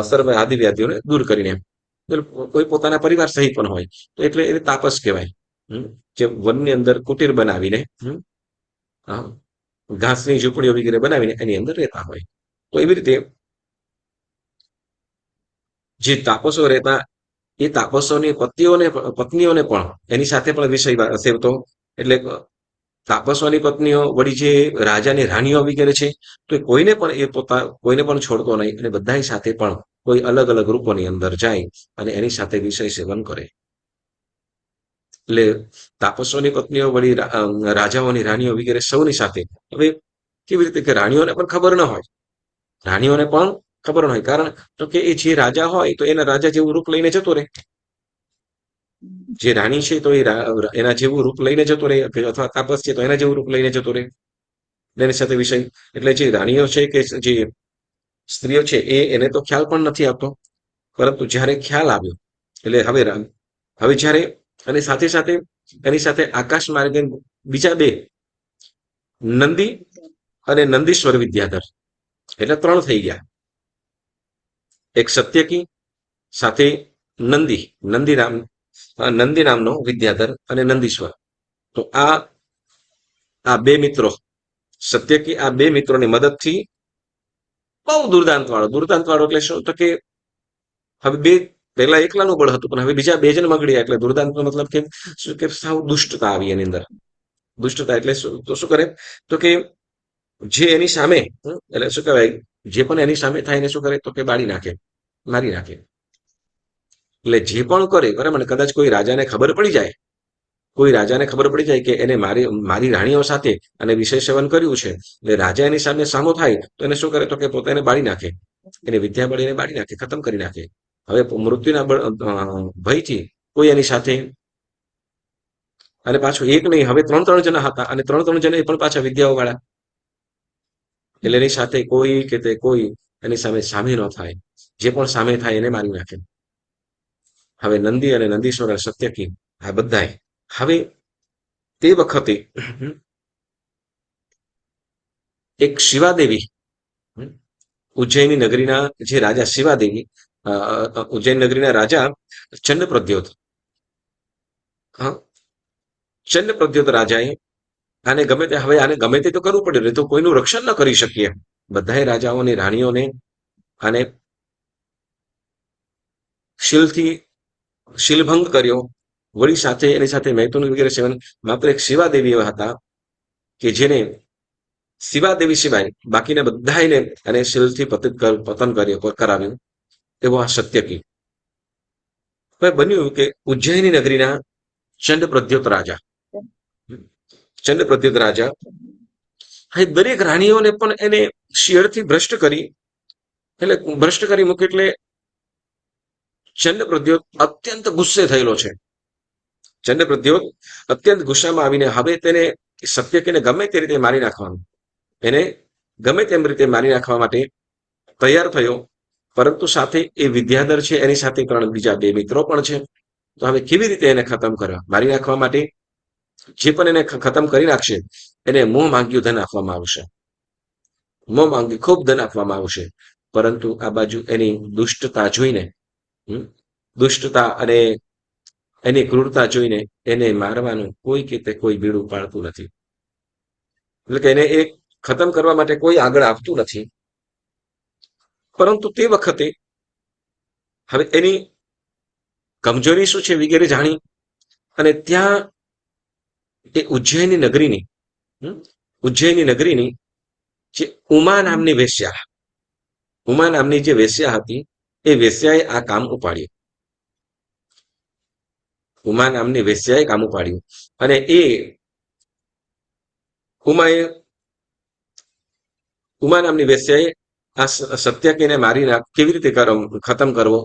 સર્વ આદિ વ્યાધિઓને દૂર કરીને કોઈ પોતાના પરિવાર સહિત પણ હોય તો એટલે એને તાપસ કહેવાય. જે વનની અંદર કુટીર બનાવીને ઘાસની ઝૂંપડીઓ વગેરે બનાવીને એની અંદર રહેતા હોય. તો એવી રીતે જે તાપસો રહેતા એ તાપસોની પત્નીઓને પણ એની સાથે પણ વિષય સેવતો. એટલે તાપસોની પત્નીઓ વળી જે રાજાની રાણીઓ વગેરે છે તો કોઈને પણ કોઈને પણ છોડતો નહીં અને બધા સાથે પણ કોઈ અલગ અલગ રૂપોની અંદર જાય અને એની સાથે વિષય સેવન કરે. એટલે તાપસોની પત્નીઓ વળી રાજાઓની રાણીઓ વગેરે સૌની સાથે. હવે કેવી રીતે કે રાણીઓને પણ ખબર ન હોય, રાણીઓને પણ ખબર ન હોય, કારણ તો કે એ જે રાજા હોય તો એના રાજા જેવું રૂપ લઈને જતો રહે. જે રાણી છે તો એના જેવું રૂપ લઈને જતો રહે, અથવા તાપસ છે તો એના જેવું રૂપ લઈને જતો રહે એની સાથે વિષય. એટલે જે રાણીઓ છે કે જે સ્ત્રીઓ છે એને તો ખ્યાલ પણ નથી આવતો. પરંતુ જ્યારે ખ્યાલ આવ્યો એટલે હવે જ્યારે અને સાથે સાથે એની સાથે આકાશ માર્ગે બીજા 2 નંદી અને નંદીશ્વર વિદ્યાધર, એટલે 3 થઈ ગયા. એક સત્યકી સાથે નંદી નામનો વિદ્યાધર અને નંદીશ્વર. તો આ 2 મિત્રો સત્યકી આ 2 મિત્રોની મદદથી બહુ દુર્દાંત વાળો એટલે શું? તો કે હવે પહેલા એકલાનું બળ હતું પણ હવે બીજા 2 જણ મગડ્યા. એટલે દુર્દાંતનો મતલબ કે શું કે સાવ દુષ્ટતા આવી એની અંદર. દુષ્ટતા એટલે શું કરે? તો કે જે એની સામે એટલે શું કહેવાય, જે પણ એની સામે થાય એને શું કરે? તો કે બાળી નાખે, મારી નાખે. એટલે જે પણ કરે બરાબર ને, કદાચ કોઈ રાજાને ખબર પડી જાય કે એને મારી રાણીઓ સાથે અને વિષય સેવન કર્યું છે, એટલે રાજા એની સામે સામો થાય તો એને શું કરે? તો કે પોતે એને બાળી નાખે, એને વિદ્યા બળીને બાળી નાખે, ખતમ કરી નાખે. હવે મૃત્યુના ભયથી કોઈ એની સાથે, અને પાછું એક નહીં, હવે 3 જણા હતા અને 3 જણા એ પણ પાછા વિદ્યાઓ વાળા. એટલે એની સાથે કોઈ એની સામે ન થાય. જે પણ સામે થાય એને મારી નાખે. હવે નંદી અને નંદીશ્વર સત્યકી આ બધાય હવે તે વખતે એક શિવાદેવી, ઉજ્જૈની નગરીના જે રાજા શિવાદેવી, ઉજ્જૈન નગરીના રાજા ચંદ્રપ્રદ્યોત, હા, ચંદ્રપ્રદ્યોત રાજાએ આને ગમે તે તો કરવું પડે, નહીં તો કોઈનું રક્ષણ ન કરી શકીએ. બધાએ રાજાઓની રાણીઓને આને શીલથી શીલભંગ કર્યો. વળી સાથે એની સાથે મૈથુન વગેરે સેવન. માત્ર એક શિવાદેવી એવા હતા કે જેને શિવાદેવી સિવાય બાકીને બધાને અને શીલથી પતન કરાવ્યું. એવો આ સત્યકી. હવે બન્યું કે ઉજ્જૈની નગરીના ચંદ્રપ્રદ્યોત રાજા, ચંદ્રપ્રદ્યોત રાજા એ દરેક રાણીઓને પણ એને શિયળથી ભ્રષ્ટ કરી, એટલે ભ્રષ્ટ કરી મૂકી. એટલે ચંદ્રપ્રદ્યોત અત્યંત ગુસ્સે થયેલો છે. ચંદ્રપ્રદ્યોત અત્યંત ગુસ્સામાં આવીને હવે તેને સત્યકીને ગમે તે રીતે મારી નાખવાનું, એને ગમે તેમ રીતે મારી નાખવા માટે તૈયાર થયો. પરંતુ સાથે એ વિદ્યાધર છે, એની સાથે બીજા બે મિત્રો પણ છે. તો હવે કેવી રીતે એને ખતમ કરવા, મારી નાખવા માટે જે પણ એને ખતમ કરી નાખશે એને મોહ માંગ્યું ધન આપવામાં આવશે, મોહ માંગી ખૂબ ધન આપવામાં આવશે. પરંતુ આ બાજુ એની દુષ્ટતા જોઈને, દુષ્ટતા અને એની ક્રૂરતા જોઈને એને મારવાનું કોઈ બીડું પાડતું નથી. એટલે કે એને એ ખતમ કરવા માટે કોઈ આગળ આવતું નથી. પરંતુ તે વખતે હવે એની કમજોરી શું છે વગેરે જાણી અને ત્યાં એ ઉજ્જૈની નગરીની જે ઉમા નામની વેશ્યા, ઉમા નામની જે વેશ્યા હતી એ વેશ્યાએ આ કામ ઉપાડ્યું. ઉમા નામની વેશ્યાએ કામ ઉપાડ્યું અને એ ઉમા નામની વેશ્યાએ આ સત્યકીને મારી કેવી રીતે ખતમ કરવો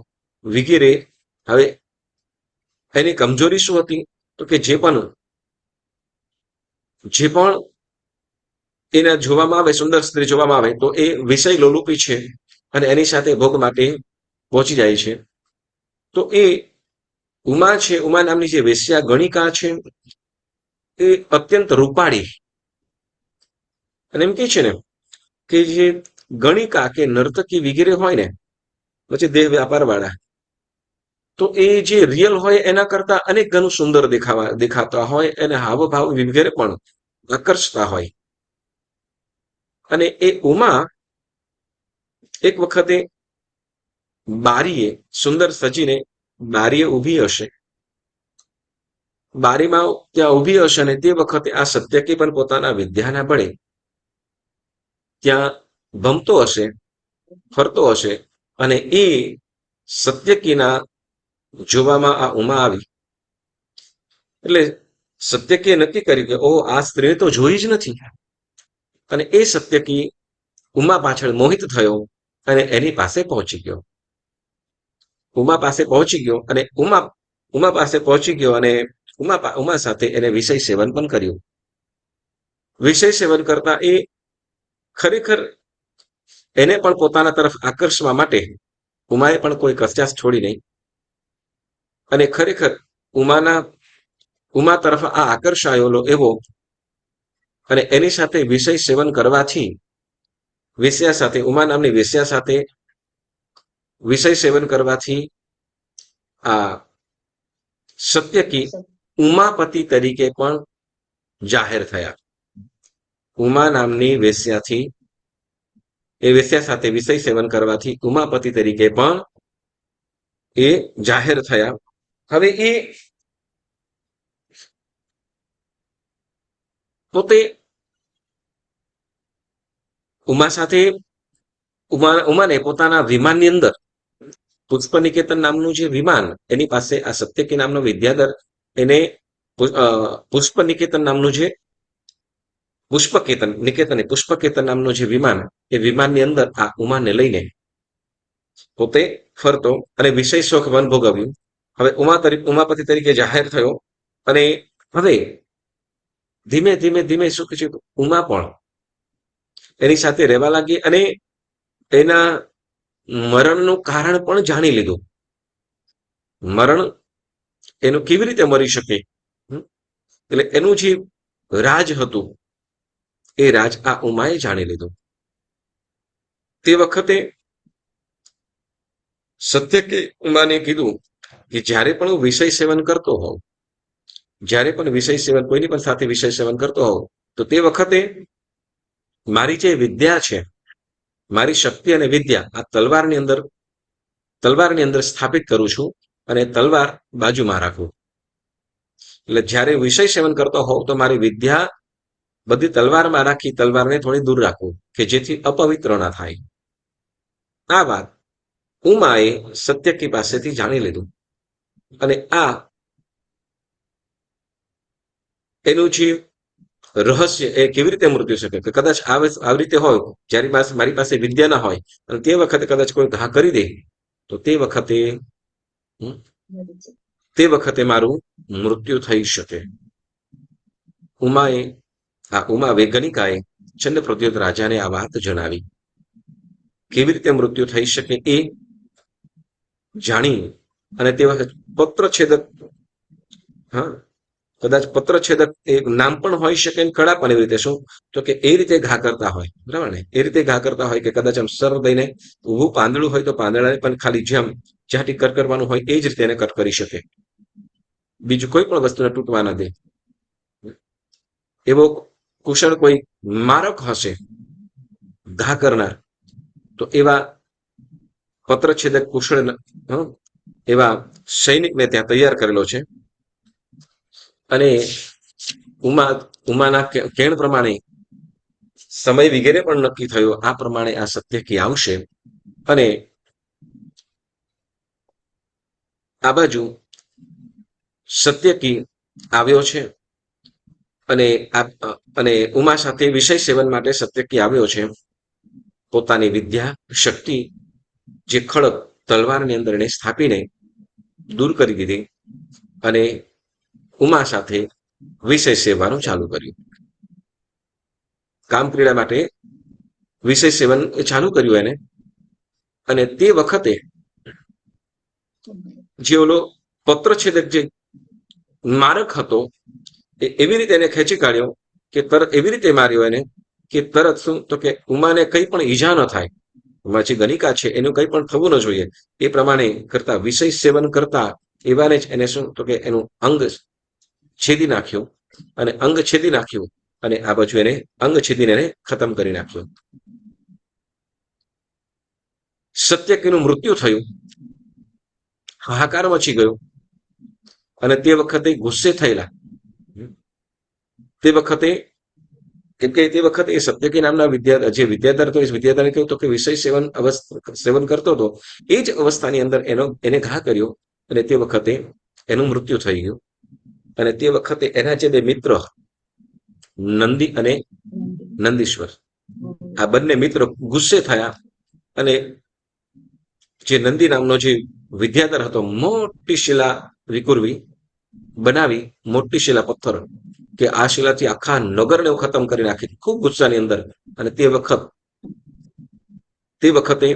વગેરે. હવે એની કમજોરી શું હતી તો કે જે પણ એના જોવામાં આવે, સુંદર સ્ત્રી જોવામાં આવે તો એ વિષય લોલુપી છે અને એની સાથે ભોગ માટે પહોંચી જાય છે. તો એ ઉમા છે, ઉમા નામની જે વેશ્યા ગણિકા છે એ અત્યંત રૂપાળી, અને એમ કે છે ને કે જે ગણિકા કે નર્તકી વગેરે હોય ને, પછી દેહ વ્યાપાર વાળા, તો એ જે રિયલ હોય એના કરતા અનેક ગણું સુંદર દેખાતા હોય અને હાવભાવ વગેરે પણ આકર્ષતા હોય. અને એ ઉમા એક વખતે બારીએ સુંદર સજીને બારીએ ઊભી હશે, બારીમાં ત્યાં ઊભી હશે અને તે વખતે આ સત્યકી પણ પોતાના વિદ્યાના બળે ત્યાં ભમતો હશે, ફરતો હશે. અને એ સત્યકીના જોવામાં આ ઉમા આવી એટલે સત્યકીએ નક્કી કર્યું કે ઓહ, આ સ્ત્રીને તો જોઈ જ નથી. અને એ સત્યકી ઉમા પાછળ મોહિત થયો અને એની પાસે પહોંચી ગયો. ઉમા પાસે પહોંચી ગયો અને ઉમા પાસે પહોંચી ગયો અને ઉમા સાથે એને વિષય સેવન પણ કર્યું. વિષય સેવન કરતા એ ખરેખર એને પણ પોતાના તરફ આકર્ષવા માટે ઉમાએ પણ કોઈ કચાશ છોડી નહીં. અને ખરેખર ઉમા તરફ આ આકર્ષાયેલો એવો અને એની સાથે વિષય સેવન કરવાથી વેશ્યા સાથે, ઉમા નામની વેશ્યા સાથે વિષય સેવન કરવાથી આ સત્યકી ઉમાપતિ તરીકે પણ જાહેર થયા. ઉમા નામની વેશ્યાથી, એ વેશ્યા સાથે વિષય સેવન કરવાથી ઉમાપતિ તરીકે પણ એ જાહેર થયા. હવે એ પોતે ઉમા સાથે ઉમાને પોતાના વિમાનની અંદર પુષ્પનિકેતન નામનું જે વિમાન એની પાસે આ સત્યકી નામનો વિદ્યાધર એને પુષ્પનિકેતન નામનું જે પુષ્પકેતન નામનું જે વિમાન, એ વિમાનની અંદર આ ઉમાને લઈને પોતે ફરતો અને વિષય શોખ વન ભોગવ્યું. હવે ઉમાપતિ તરીકે જાહેર થયો અને હવે ધીમે ધીમે ધીમે શું કહે છે, ઉમા પણ એની સાથે રહેવા લાગી અને એના મરણનું કારણ પણ જાણી લીધું. મરણ એનું કેવી રીતે મરી શકે, એટલે એનું જે રાજ હતું એ રાજ આ ઉમાએ જાણી લીધું. તે વખતે સત્યકે ઉમાને કીધું કે જ્યારે પણ હું વિષય સેવન કરતો હોઉં, જ્યારે પણ વિષય સેવન કોઈની પણ સાથે વિષય સેવન કરતો હોઉં, તો તે વખતે મારી જે વિદ્યા છે, મારી શક્તિ અને વિદ્યા આ તલવારની અંદર સ્થાપિત કરું છું અને તલવાર બાજુમાં રાખું. એટલે જ્યારે વિષય સેવન કરતો હોઉં તો મારી વિદ્યા બધી તલવારમાં રાખી તલવારને થોડી દૂર રાખવું કે જેથી અપવિત્ર ના થાય. આ વાત ઉમાએ સત્યકી પાસેથી જાણી લીધું અને આ એનું જે રહસ્ય એ કેવી રીતે મૃત્યુ શકે કે કદાચ આવી રીતે હોય જ્યારે મારી પાસે વિદ્યા ના હોય અને તે વખતે કદાચ કોઈ ઘા કરી દે તો તે વખતે મારું મૃત્યુ થઈ શકે. ઉમા વૈજ્ઞાનિકાએ ચંદ્રપ્રદ્યોત રાજાને આ વાત જણાવી. કેવી રીતે મૃત્યુ થઈ શકે એ જાણી અને તે વખતે પત્રછેદક, હા, કદાચ પત્રછેદક એ નામ પણ હોઈ શકે કળા પણ એવી રીતે શું તો કે એ રીતે ઘા કરતા હોય, બરાબર ને, એ રીતે ઘા કરતા હોય કે કદાચ આમ સર દઈને ઊભું પાંદડું હોય તો પાંદડાને પણ ખાલી જ્યાંથી કટ કરવાનું હોય એ જ રીતે એને કટ કરી શકે, બીજું કોઈ પણ વસ્તુને તૂટવા ન દે. એવો કુશળ કોઈ મારક હશે ઘા કરનાર તો એવા પત્રછેદક કુશળ એવા સૈનિકને ત્યાં તૈયાર કરેલો છે. અને ઉમાના કેણ પ્રમાણે સમય વગેરે પણ નક્કી થયો. આ પ્રમાણે આ સત્યકી આવશે અને આ બાજુ સત્યકી આવ્યો છે અને ઉમા સાથે વિષય સેવન માટે સત્યકી આવ્યો છે. પોતાની વિદ્યા શક્તિ જે ખડક તલવારની અંદર એને સ્થાપીને દૂર કરી દીધી અને ઉમા સાથે વિષય સેવવાનું ચાલુ કર્યું. કામ ક્રીડા માટે વિષય સેવન ચાલુ કર્યું એને. અને તે વખતે જે ઓલો પત્રછેદક જે મારક હતો એ એવી રીતે એને ખેંચી કાઢ્યો કે તરત એવી રીતે માર્યો એને કે તરત શું તો કે ઉમાને કંઈ પણ ઈજા ન થાય. ઉમા જે ગણિકા છે એનું કંઈ પણ થવું ન જોઈએ એ પ્રમાણે કરતા વિષય સેવન કરતા એવાને જ એને શું તો કે એનું અંગ છેદી નાખ્યું અને અંગ છેદી નાખ્યું અને આ બાજુ એને અંગ છેદીને એને ખતમ કરી નાખ્યું. સત્યકીનું મૃત્યુ થયું. હાહાકાર મચી ગયો અને તે વખતે ગુસ્સે થયેલા. તે વખતે કેમ કે તે વખતે એ સત્યકી નામના જે વિદ્યાધર હતો એ વિદ્યાધરને કહ્યું તો કે વિષય સેવન કરતો હતો એ જ અવસ્થાની અંદર એને ઘા કર્યો અને તે વખતે એનું મૃત્યુ થઈ ગયું. અને તે વખતે એના જે બે મિત્ર નંદી અને નંદીશ્વર આ બંને મિત્ર ગુસ્સે થયા અને જે નંદી નામનો જે વિદ્યાધર હતો મોટી શિલા વિકુરવી બનાવી, મોટી શિલા પથ્થર કે આ શિલાથી આખા નગરને ખતમ કરી નાખી ખૂબ ગુસ્સાની અંદર. અને તે વખતે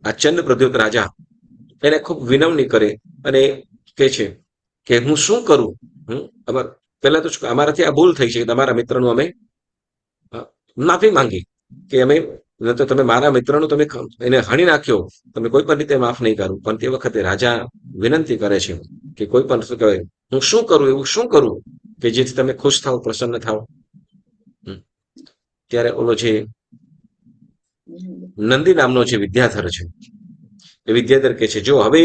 આ ચંદ્રપ્રદ્યોત રાજા એને ખૂબ વિનવણી કરે અને કહે છે કે હું શું કરું. પહેલા તો અમારાથી આ ભૂલ થઈ છે, તમારા મિત્રનું અમે માફી માંગી કે અમે તો તમે મારા મિત્રનું તમે એને હણી નાખ્યો, તમે કોઈ પણ રીતે માફ નહીં કરું. પણ તે વખતે રાજા વિનંતી કરે છે કે કોઈ પણ શું કહેવાય હું શું કરું, એવું શું કરું કે જેથી તમે ખુશ થાવ, પ્રસન્ન થાવ. ત્યારે ઓલો જે નંદી નામનો જે વિદ્યાધર છે એ વિદ્યાધર કે છે જો હવે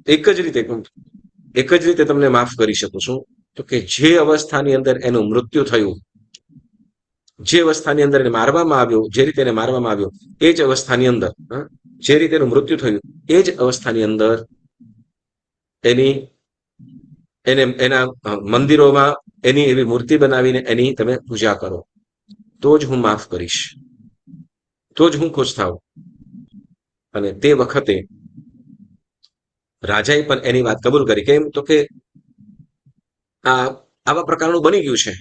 એક જ રીતે તમને માફ કરી શકું છું તો કે જે અવસ્થાની અંદર એનું મૃત્યુ થયું, જે અવસ્થાની અંદર એને મારવામાં આવ્યો, જે રીતે એને મારવામાં આવ્યો એ જ અવસ્થાની અંદર જે રીતે એનું મૃત્યુ થયું એ જ અવસ્થાની અંદર એના મંદિરોમાં એની એવી મૂર્તિ બનાવીને એની તમે પૂજા કરો તો જ હું માફ કરીશ, તો જ હું ખુશ થાવ. અને તે વખતે રાજાએ પણ એની વાત કબૂલ કરી. કેમ તો કે આવા પ્રકારનું બની ગયું છે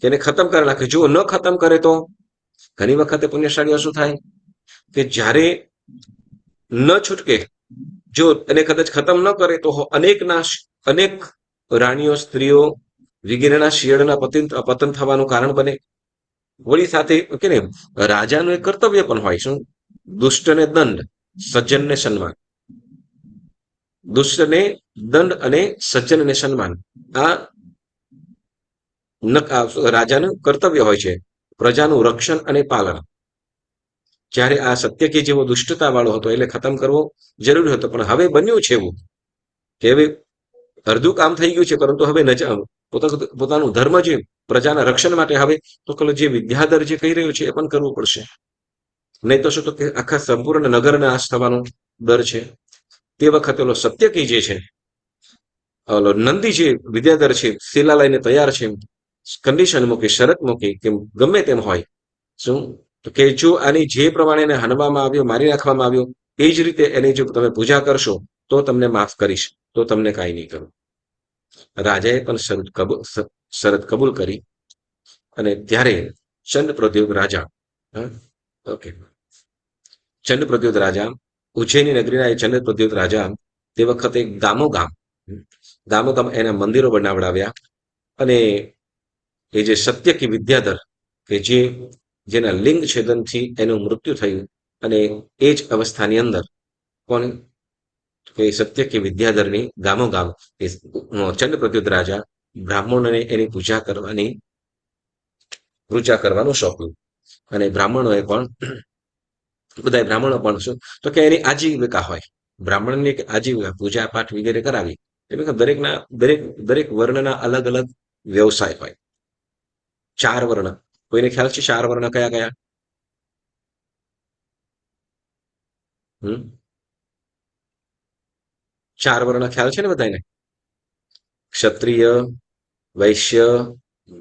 કે એને ખતમ કરી નાખે. જો ન ખતમ કરે તો ઘણી વખતે પુણ્યશાળીઓ શું થાય કે જ્યારે ન છૂટકે જો એને કદાચ ખતમ ન કરે તો અનેક રાણીઓ, સ્ત્રીઓ વગેરેના શિયાળના પતન થવાનું કારણ બને. વળી સાથે કે ને રાજાનું એક કર્તવ્ય પણ હોય. શું? દુષ્ટને દંડ, સજ્જનને સન્માન. દુષ્ટને દંડ અને સજ્જનને સન્માન, આ રાજાનું કર્તવ્ય હોય છે. પ્રજાનું રક્ષણ અને પાલન. જ્યારે આ સત્યકી જેવો દુષ્ટતા વાળો હતો એટલે ખતમ કરવો જરૂરી હતો, પણ હવે બન્યું છે એવું કે હવે અડધું કામ થઈ ગયું છે, પરંતુ હવે પોતાનું ધર્મ જે પ્રજાના રક્ષણ માટે હવે તો જે વિદ્યાધર જે કહી રહ્યો છે એ પણ કરવું પડશે. નહીં તો શું, તો કે આખા સંપૂર્ણ નગરને નાશ થવાનો ડર છે. તે વખતે ઓલો સત્યકી જે છે, ઓલો નંદી જે વિદ્યાધર છે, શિલા લઈને તૈયાર છે, કન્ડિશન મૂકી, શરત મૂકી કે ગમે તેમ હોય, શું તો કે જો આની જે પ્રમાણે એને હનવામાં આવ્યો, મારી નાખવામાં આવ્યો, એ જ રીતે એની જો તમે પૂજા કરશો તો તમને માફ કરીશ, તો તમને કાંઈ નહીં કરું. રાજાએ પણ શરત કબૂલ કરી. અને ત્યારે ચંદ્રપ્રદ્યોત રાજા, ઓકે, ચંદ્રપ્રદ્યોત રાજા, ઉજ્જૈની નગરીના એ ચંદ્રપ્રદ્યોત રાજા તે વખતે ગામોગામ એના મંદિરો બનાવડાવ્યા. અને એ જે સત્યકી વિદ્યાધર કે જેના લિંગ છેદનથી એનું મૃત્યુ થયું, અને એ જ અવસ્થાની અંદર કોણ કે સત્યકી વિદ્યાધરની ગામોગામ એ ચંદ્રપ્રદ્યોત રાજા બ્રાહ્મણોને એની પૂજા કરવાનું સોંપ્યું. અને બ્રાહ્મણોએ પણ બધા બ્રાહ્મણો પણ શું, તો કે એની આજીવિકા હોય, બ્રાહ્મણની આજીવિકા પૂજા પાઠ વગેરે કરાવી. એટલે દરેક વર્ણના અલગ અલગ વ્યવસાય હોય. 4 વર્ણ, કોઈને ખ્યાલ છે 4 વર્ણ કયા કયા? હમ 4 વર્ણ ખ્યાલ છે ને બધાને? ક્ષત્રિય, વૈશ્ય,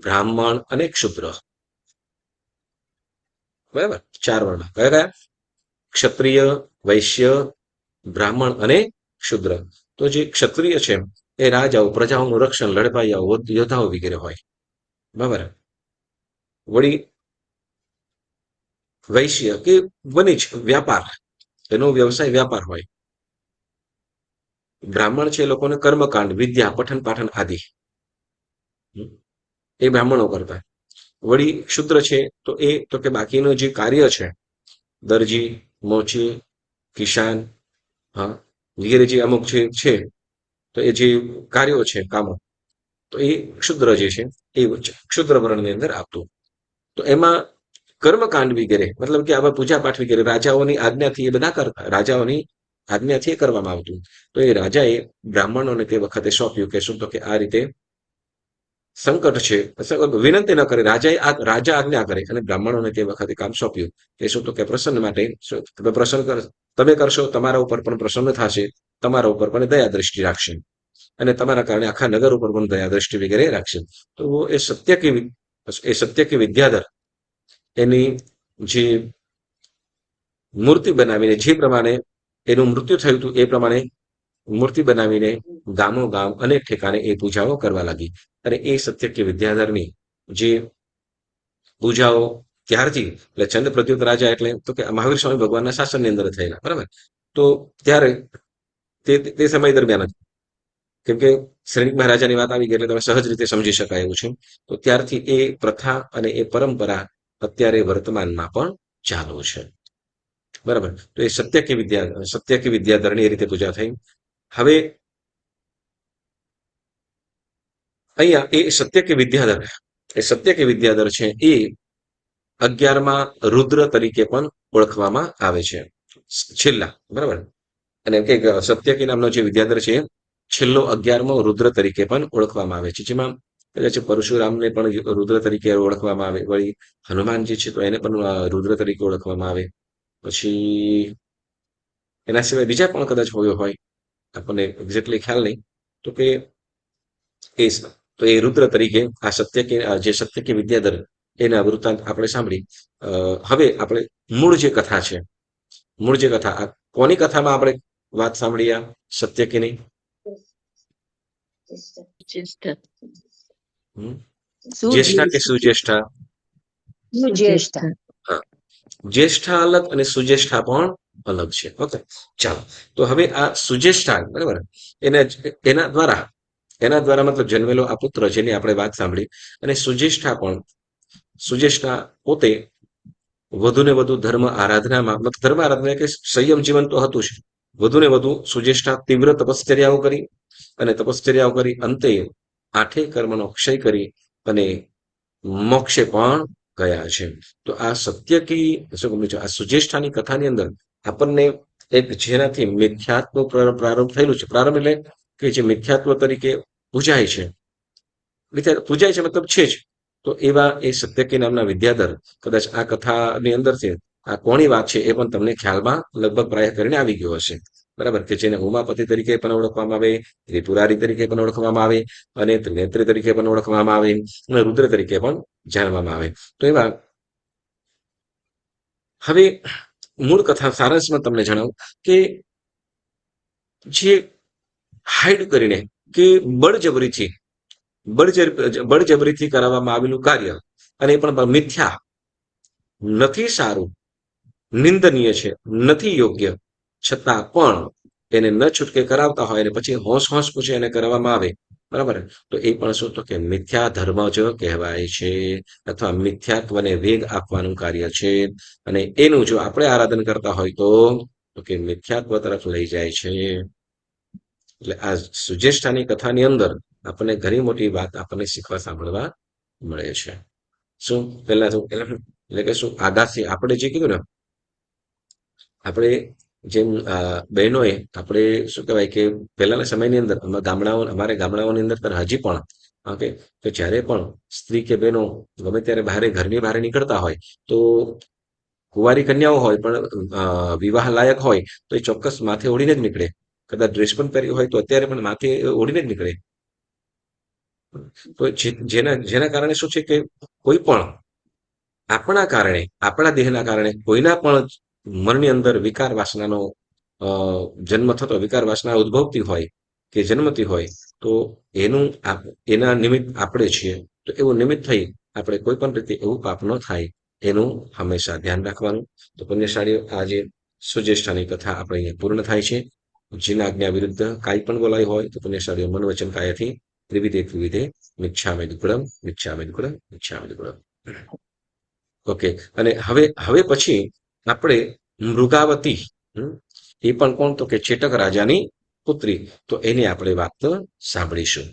બ્રાહ્મણ અને ક્ષુદ્ર. બરાબર, 4 વર્ણ કયા કયા? ક્ષત્રિય, વૈશ્ય, બ્રાહ્મણ અને શુદ્ર. તો જે ક્ષત્રિય છે એ રાજાઓ, પ્રજાઓનું રક્ષણ, લડવાઈયાઓ, યોદ્ધાઓ વગેરે હોય. બરાબર. વળી વૈશ્ય કે વણિજ, વ્યાપાર, એનો વ્યવસાય વ્યાપાર હોય. બ્રાહ્મણ છે એ લોકોને કર્મકાંડ, વિદ્યા, પઠન પાઠન આદિ એ બ્રાહ્મણો કરતા. વળી શુદ્ર છે તો કે બાકીનું જે કાર્ય છે, દરજી, મોચી, કિસાન, હા, વગેરે જે અમુક છે તો એ જે કાર્યો છે, કામો, તો એ ક્ષુદ્ર જે છે એ ક્ષુદ્ર વર્ણની અંદર આવતું. તો એમાં કર્મકાંડ વગેરે, મતલબ કે આવા પૂજા પાઠ વગેરે રાજાઓની આજ્ઞાથી એ બધા કરતા, રાજાઓની આજ્ઞાથી એ કરવામાં આવતું. તો એ રાજાએ બ્રાહ્મણોને તે વખતે સોંપ્યું કે શું, તો કે આ રીતે સંકટ છે, વિનંતી ન કરે, રાજા આજ્ઞા કરે, અને બ્રાહ્મણોને તે વખતે કામ સોંપ્યું કે શું, તો કે પ્રસન્ન માટે તમે કરશો, તમારા ઉપર પણ પ્રસન્ન થશે, તમારા ઉપર પણ દયા દ્રષ્ટિ રાખશે, અને તમારા કારણે આખા નગર ઉપર પણ દયા દ્રષ્ટિ વગેરે રાખશે. તો એ સત્યકી વિદ્યાધર એની જે મૂર્તિ બનાવીને, જે પ્રમાણે એનું મૃત્યુ થયું હતું એ પ્રમાણે મૂર્તિ બનાવીને ગામો ગામ અનેક ઠેકાણે એ પૂજાઓ કરવા લાગી. અને એ સત્યકી વિદ્યાધરની જે પૂજાઓ ત્યારથી, એટલે ચંદ્રપ્રદ્યોત રાજા એટલે તો કે મહાવીર સ્વામી ભગવાનના શાસનની અંદર થયેલા, બરાબર. તો ત્યારે તે સમય દરમિયાન, કેમ કે શ્રેણિક મહારાજાની વાત આવી ગઈ એટલે તમે સહજ રીતે સમજી શકાય એવું છે. તો ત્યારથી એ પ્રથા અને એ પરંપરા અત્યારે વર્તમાનમાં પણ ચાલુ છે. બરાબર. તો એ સત્યકી વિદ્યાધરની એ રીતે પૂજા થઈ. હવે અહીંયા એ સત્યકી વિદ્યાધર છે એ 11મા રુદ્ર તરીકે પણ ઓળખવામાં આવે છે, છેલ્લા, બરાબર. અને કે સત્યકી નામનો જે વિદ્યાધર છે છેલ્લો 11મો રુદ્ર તરીકે પણ ઓળખવામાં આવે છે, જેમાં પરશુરામને પણ રુદ્ર તરીકે ઓળખવામાં આવે. વળી હનુમાનજી છે તો એને પણ રુદ્ર તરીકે ઓળખવામાં આવે. પછી એના સિવાય બીજા પણ કદાચ હોય, આપણને એક્ઝેક્ટલી ખ્યાલ નહીં. તો કે એ રુદ્ર તરીકે આ સત્યકી વિદ્યાધર એના વૃત્તાંત આપણે સાંભળી. હવે આપણે મૂળ જે કથા છે, આ કોની કથામાં આપણે વાત સાંભળી? આ સત્યકીની જ્યેષ્ઠા કે સુજ્યેષ્ઠા? હા, જ્યેષ્ઠા અલગ અને સુજ્યેષ્ઠા પણ અલગ છે. ઓકે, ચાલો. તો હવે આ સુજ્યેષ્ઠા, બરાબર, એના દ્વારા એના દ્વારા મતલબ જન્મેલો આ પુત્ર જેની આપણે વાત સાંભળી. અને સુજેષ્ઠા પણ, સુજેષ્ઠા પોતે વધુ ને વધુ ધર્મ આરાધનામાં, મતલબ ધર્મ આરાધના કે સંયમ જીવન તો હતું જ, વધુ ને વધુ સુજેષ્ઠા તીવ્ર તપશ્ચર્યાઓ કરી, અને તપશ્ચર્યાઓ કરી અંતે આઠેય કર્મનો ક્ષય કરી અને મોક્ષે પણ ગયા છે. તો આ સત્યકી શું કહું છું, આ સુજેષ્ઠાની કથાની અંદર આપણને એક જેનાથી મિથ્યાત્વ પ્રારંભ થયેલું છે, પ્રારંભ એટલે કે જે મિથ્યાત્વ તરીકે પૂજાય છે, પૂજાય છે મતલબ છે જ. તો એવા એ સત્યકી નામના વિદ્યાધર કદાચ આ કથાની અંદર છે, આ કોની વાત છે એ પણ તમને ખ્યાલમાં લગભગ પ્રાય કરીને આવી ગયો હશે. બરાબર, કે જેને ઉમાપતિ તરીકે પણ ઓળખવામાં આવે, ત્રિપુરારી તરીકે પણ ઓળખવામાં આવે, અને ત્રિનેત્રી તરીકે પણ ઓળખવામાં આવે, અને રુદ્ર તરીકે પણ જાણવામાં આવે. તો એવા હવે મૂળ કથા સારાંશમાં તમને જણાવું કે જે હાઈડ કરીને કે બળજબરીથી બળજબરીથી કરાવવામાં આવેલું કાર્ય, અને એ પણ મિથ્યા, નથી સારું, નિંદનીય છે, નથી યોગ્ય, છતાં પણ એને ન છૂટકે કરાવતા હોય અને પછી હોંશ હોંશ પૂછે એને કરવામાં આવે, બરાબર, તો એ પણ શું, તો કે મિથ્યા ધર્મ જ કહેવાય છે, અથવા મિથ્યાત્વને વેગ આપવાનું કાર્ય છે. અને એનું જો આપણે આરાધન કરતા હોય તો કે મિથ્યાત્વ તરફ લઈ જાય છે. એટલે આ સુજેષ્ઠાની કથાની અંદર આપણને ઘણી મોટી વાત આપણને શીખવા સાંભળવા મળે છે. શું પહેલા શું એટલે કે શું આગાથી આપણે જે કીધું ને, આપણે જેમ બહેનોએ આપણે શું કહેવાય કે પહેલાના સમયની અંદર ગામડાઓ, અમારે ગામડાઓની અંદર પણ હજી પણ ઓકે, તો જ્યારે પણ સ્ત્રી કે બહેનો ગમે ત્યારે ઘરની બહાર નીકળતા હોય તો કુંવારી કન્યાઓ હોય પણ વિવાહ લાયક હોય તો એ ચોક્કસ માથે ઓઢીને જ નીકળે. કદાચ ડ્રેસ પણ પહેર્યું હોય તો અત્યારે પણ માથે ઓઢીને જ નીકળે. તો જેના જેના કારણે શું છે કે કોઈ પણ આપણા કારણે, આપણા દેહના કારણે કોઈના પણ મનની અંદર વિકાર વાસનાનો અ, જન્મ થતો, વિકાર વાસના ઉદ્ભવતી હોય કે જન્મતી હોય, તો એનું એના નિમિત્ત આપણે છીએ. તો એવું નિમિત્ત થઈ આપણે કોઈ પણ રીતે એવું પાપ ન થાય એનું હંમેશા ધ્યાન રાખવાનું. તો પુણ્યશાળીઓ, આજે સુજેષ્ઠાની કથા આપણે અહીંયા પૂર્ણ થાય છે. જેના આજ્ઞા વિરુદ્ધ કાંઈ પણ બોલાય હોય તો પુણ્યશાળીઓ મન વચન કાયાથી ત્રિવિધે ત્રિવિધે મિચ્છામિ દુક્કડમ, મિચ્છામિ દુક્કડમ, મિચ્છામિ દુક્કડમ. ઓકે, અને હવે હવે પછી આપણે મૃગાવતી, એ પણ કોણ, તો કે ચેટક રાજાની પુત્રી, તો એની આપણે વાત સાંભળીશું.